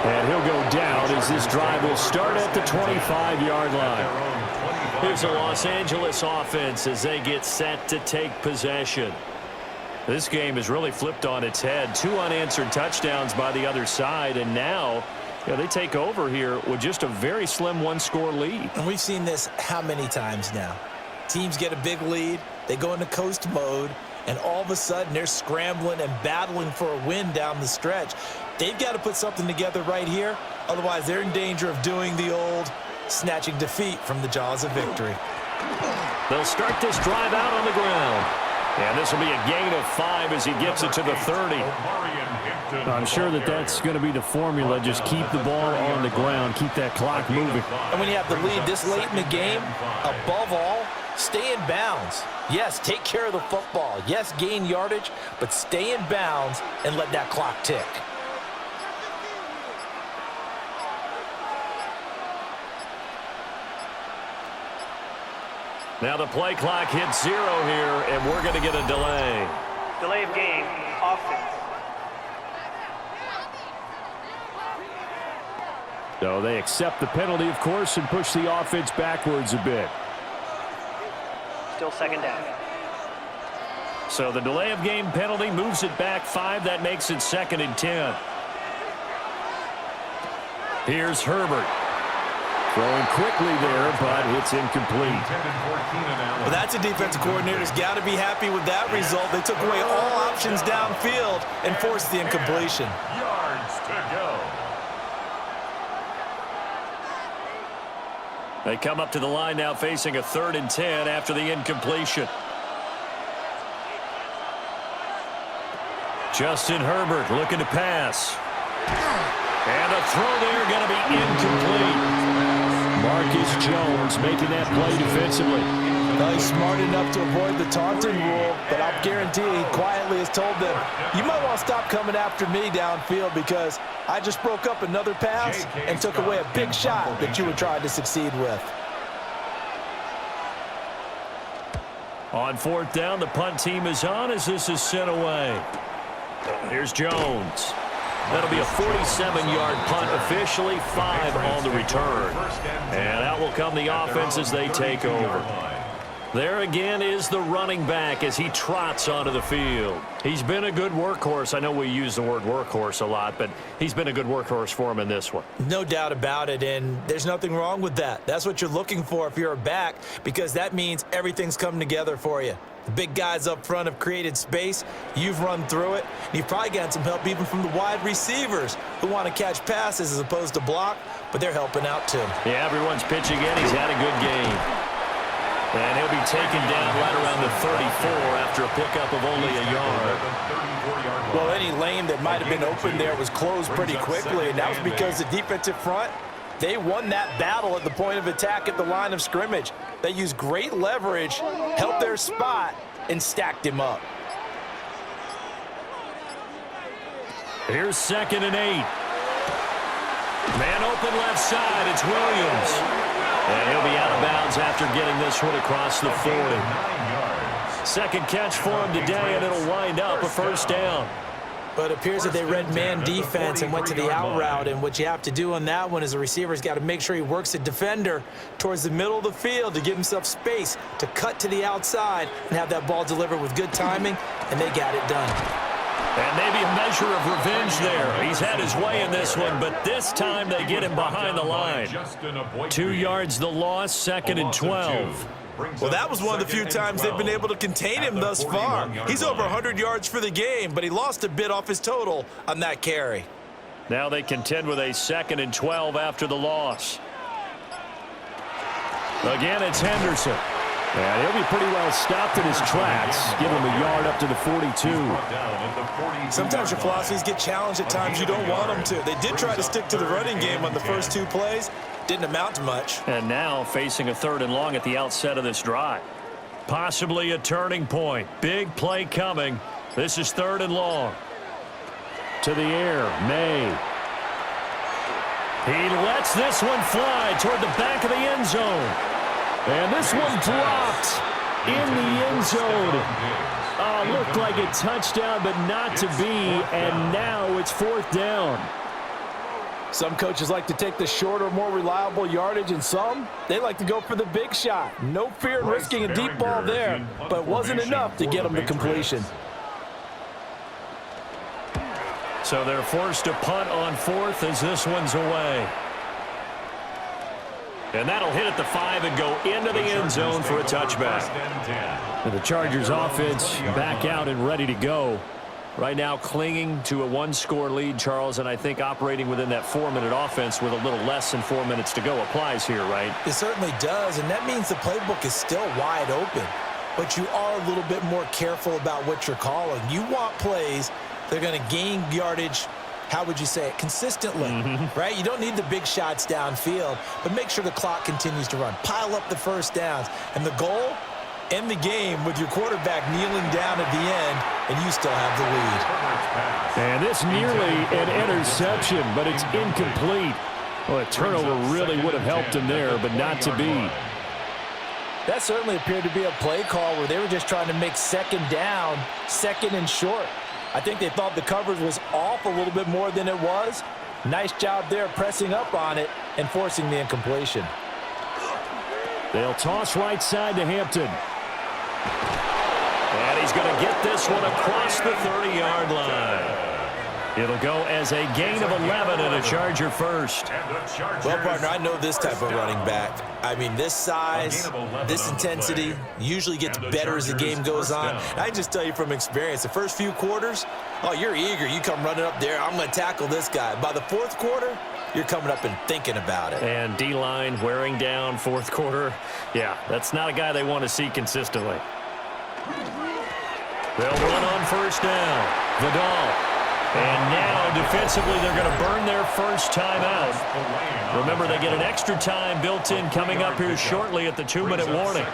And he'll go down as this drive will start at the 25-yard line. Here's the Los Angeles offense as they get set to take possession. This game is really flipped on its head. 2 unanswered touchdowns by the other side, and now they take over here with just a very slim one-score lead.
And we've seen this how many times now? Teams get a big lead, they go into coast mode, and all of a sudden they're scrambling and battling for a win down the stretch. They've got to put something together right here, otherwise they're in danger of doing the old snatching defeat from the jaws of victory.
They'll start this drive out on the ground. And this will be a gain of 5 as he gets it to the 30. I'm sure that that's going to be the formula. Just keep the ball on the ground. Keep that clock moving.
And when you have the lead this late in the game, above all, stay in bounds. Yes, take care of the football. Yes, gain yardage, but stay in bounds and let that clock tick.
Now the play clock hits 0 here, and we're going to get a delay.
Delay of game, offense.
So they accept the penalty, of course, and push the offense backwards a bit.
Still second down.
So the delay of game penalty moves it back 5. That makes it 2nd and 10. Here's Herbert. Throwing quickly there, but it's incomplete.
Well, that's a defensive coordinator's got to be happy with that result. They took away all options downfield and forced the incompletion.
Yards to go.
They come up to the line now facing a 3rd and 10 after the incompletion. Justin Herbert looking to pass. And a throw there going to be incomplete. Marcus Jones making that play defensively.
Well, he's smart enough to avoid the taunting rule, but I'll guarantee he quietly has told them, you might want to stop coming after me downfield because I just broke up another pass and took away a big shot that you were trying to succeed with.
On 4th down, the punt team is on as this is sent away. Here's Jones. That'll be a 47-yard punt, officially 5 on the return. And out will come the offense as they take over. There again is the running back as he trots onto the field. He's been a good workhorse. I know we use the word workhorse a lot, but he's been a good workhorse for him in this one.
No doubt about it, and there's nothing wrong with that. That's what you're looking for if you're a back, because that means everything's coming together for you. The big guys up front have created space. You've run through it. And you've probably gotten some help even from the wide receivers who want to catch passes as opposed to block, but they're helping out too.
Yeah, everyone's pitching in. He's had a good game. And he'll be taken down right around the 34 after a pickup of only a yard.
Well, any lane that might have been open there was closed pretty quickly, and that was because the defensive front They won that battle at the point of attack at the line of scrimmage. They used great leverage, held their spot, and stacked him up.
Here's 2nd and 8. Man open left side. It's Williams. And he'll be out of bounds after getting this one across the 40.
9 yards.
Second catch for him today, and it'll wind up a first down.
But it appears that they read man defense and went to the out route, and what you have to do on that one is the receiver's got to make sure he works the defender towards the middle of the field to give himself space to cut to the outside and have that ball delivered with good timing, and they got it done.
And maybe a measure of revenge there. He's had his way in this one, but this time they get him behind the line. 2 yards the loss, 2nd and 12.
Well, that was one of the few times they've been able to contain him thus far. He's over 100 yards for the game, but he lost a bit off his total on that carry.
Now they contend with a 2nd and 12 after the loss. Again, it's Henderson.
And he'll be pretty well stopped in his tracks. Give him a yard up to the 42.
Sometimes your philosophies get challenged at times you don't want them to. They did try to stick to the running game on the first 2 plays. Didn't amount to much.
And now facing a 3rd and long at the outset of this drive. Possibly a turning point. Big play coming. This is 3rd and long.
To the air, May.
He lets this one fly toward the back of the end zone.
And this one dropped in the end zone. Looked like a touchdown, but not to be. And now it's 4th down.
Some coaches like to take the shorter, more reliable yardage, and some, they like to go for the big shot. No fear in risking a deep ball there, but it wasn't enough to get them to completion.
So they're forced to punt on 4th as this one's away. And that'll hit at the 5 and go into the end zone for a touchback.
And the Chargers offense back out and ready to go. Right now clinging to a 1-score lead, Charles, and I think operating within that 4-minute offense with a little less than 4 minutes to go applies here, right?
It certainly does, and that means the playbook is still wide open. But you are a little bit more careful about what you're calling. You want plays that are going to gain yardage, how would you say it, consistently, right? You don't need the big shots downfield, but make sure the clock continues to run. Pile up the first downs, and the goal, end the game with your quarterback kneeling down at the end, and you still have the lead.
And this nearly an interception, but it's incomplete. Well, a turnover really would have helped him there, but not to be.
That certainly appeared to be a play call where they were just trying to make 2nd down, 2nd and short. I think they thought the coverage was off a little bit more than it was. Nice job there pressing up on it and forcing the incompletion.
They'll toss right side to Hampton.
And he's going to get this one across the 30-yard line. It'll go as a gain of 11 and a Charger first.
Well, partner, I know this type of running back. I mean, this size, this intensity usually gets better as the game goes on. I can just tell you from experience, the first few quarters, oh, you're eager. You come running up there, I'm going to tackle this guy. By the 4th quarter, you're coming up and thinking about it.
And D-line wearing down 4th quarter. Yeah, that's not a guy they want to see consistently. They'll run on first down. Vidal. And now, defensively, they're going to burn their first timeout. Remember, they get an extra time built in coming up here shortly at the 2-minute warning.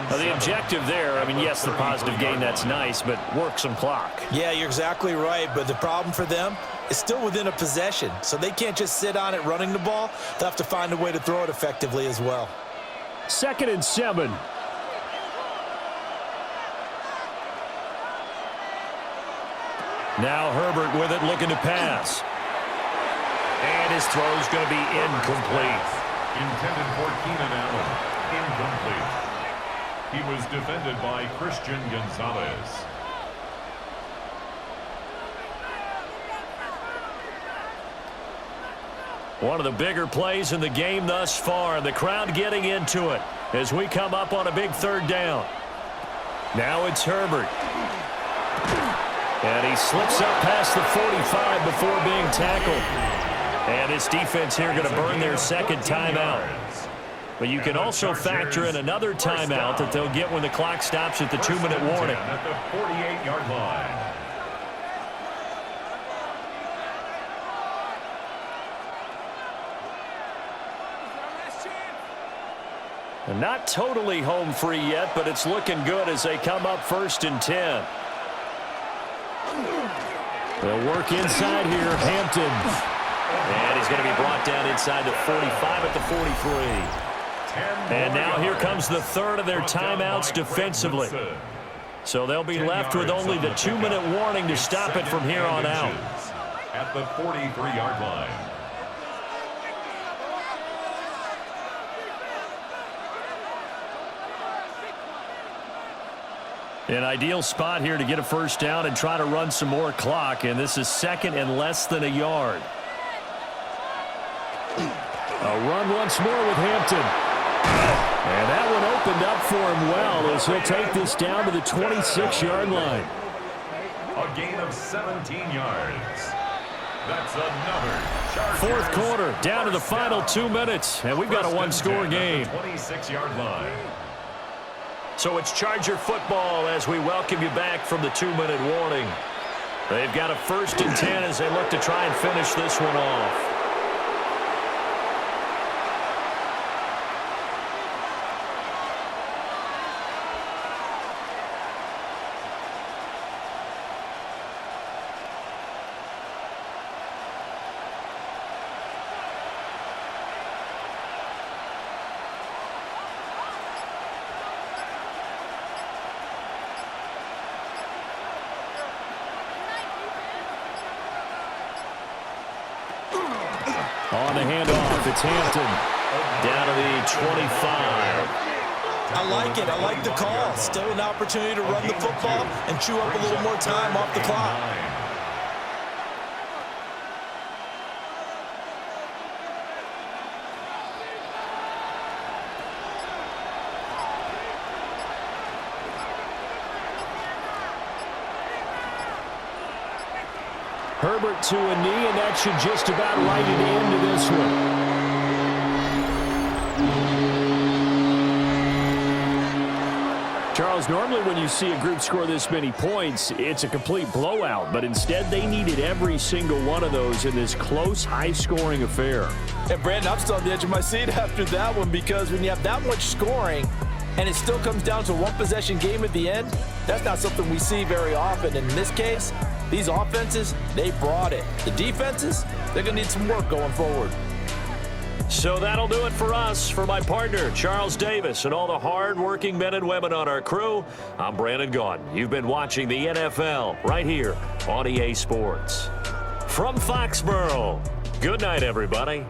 Now, the objective there, I mean, yes, the positive gain, that's nice, but work some clock.
Yeah, you're exactly right, but the problem for them is still within a possession, so they can't just sit on it running the ball. They'll have to find a way to throw it effectively as well.
2nd and 7.
Now Herbert with it, looking to pass. And his throw's going to be incomplete.
Intended for Keenan Allen. Incomplete. He was defended by Christian Gonzalez.
One of the bigger plays in the game thus far, and the crowd getting into it as we come up on a big 3rd down. Now it's Herbert. And he slips up past the 45 before being tackled. And this defense here going to burn their 2nd timeout. But you can also factor in another timeout that they'll get when the clock stops at the 2-minute warning.
At the 48-yard line.
And not totally home free yet, but it's looking good as they come up 1st and 10. They'll work inside here. Hampton.
And he's going to be brought down inside the 45 at the 43.
And now here comes the third of their timeouts defensively. So they'll be left with only the 2-minute warning to stop it from here on out.
At the 43-yard line.
An ideal spot here to get a first down and try to run some more clock, and this is 2nd and less than a yard. A run once more with Hampton. And that one opened up for him well as he'll take this down to the 26-yard line.
A gain of 17 yards. That's another Chargers.
4th quarter, down to the final 2 minutes, and we've got a one-score game.
26-yard line.
So it's Charger football as we welcome you back from the 2-minute warning. They've got a 1st and 10 as they look to try and finish this one off. On the handoff, it's Hampton. Down to the 25.
I like it. I like the call. Still an opportunity to run the football and chew up a little more time off the clock.
Herbert to a knee, and that should just about write it into this one. Charles, normally when you see a group score this many points, it's a complete blowout, but instead they needed every single one of those in this close, high-scoring affair.
And Brandon, I'm still on the edge of my seat after that one because when you have that much scoring and it still comes down to a one-possession game at the end, that's not something we see very often. In this case, these offenses, they brought it. The defenses, they're going to need some work going forward.
So that'll do it for us. For my partner, Charles Davis, and all the hard-working men and women on our crew, I'm Brandon Gaudin. You've been watching the NFL right here on EA Sports. From Foxborough, good night, everybody.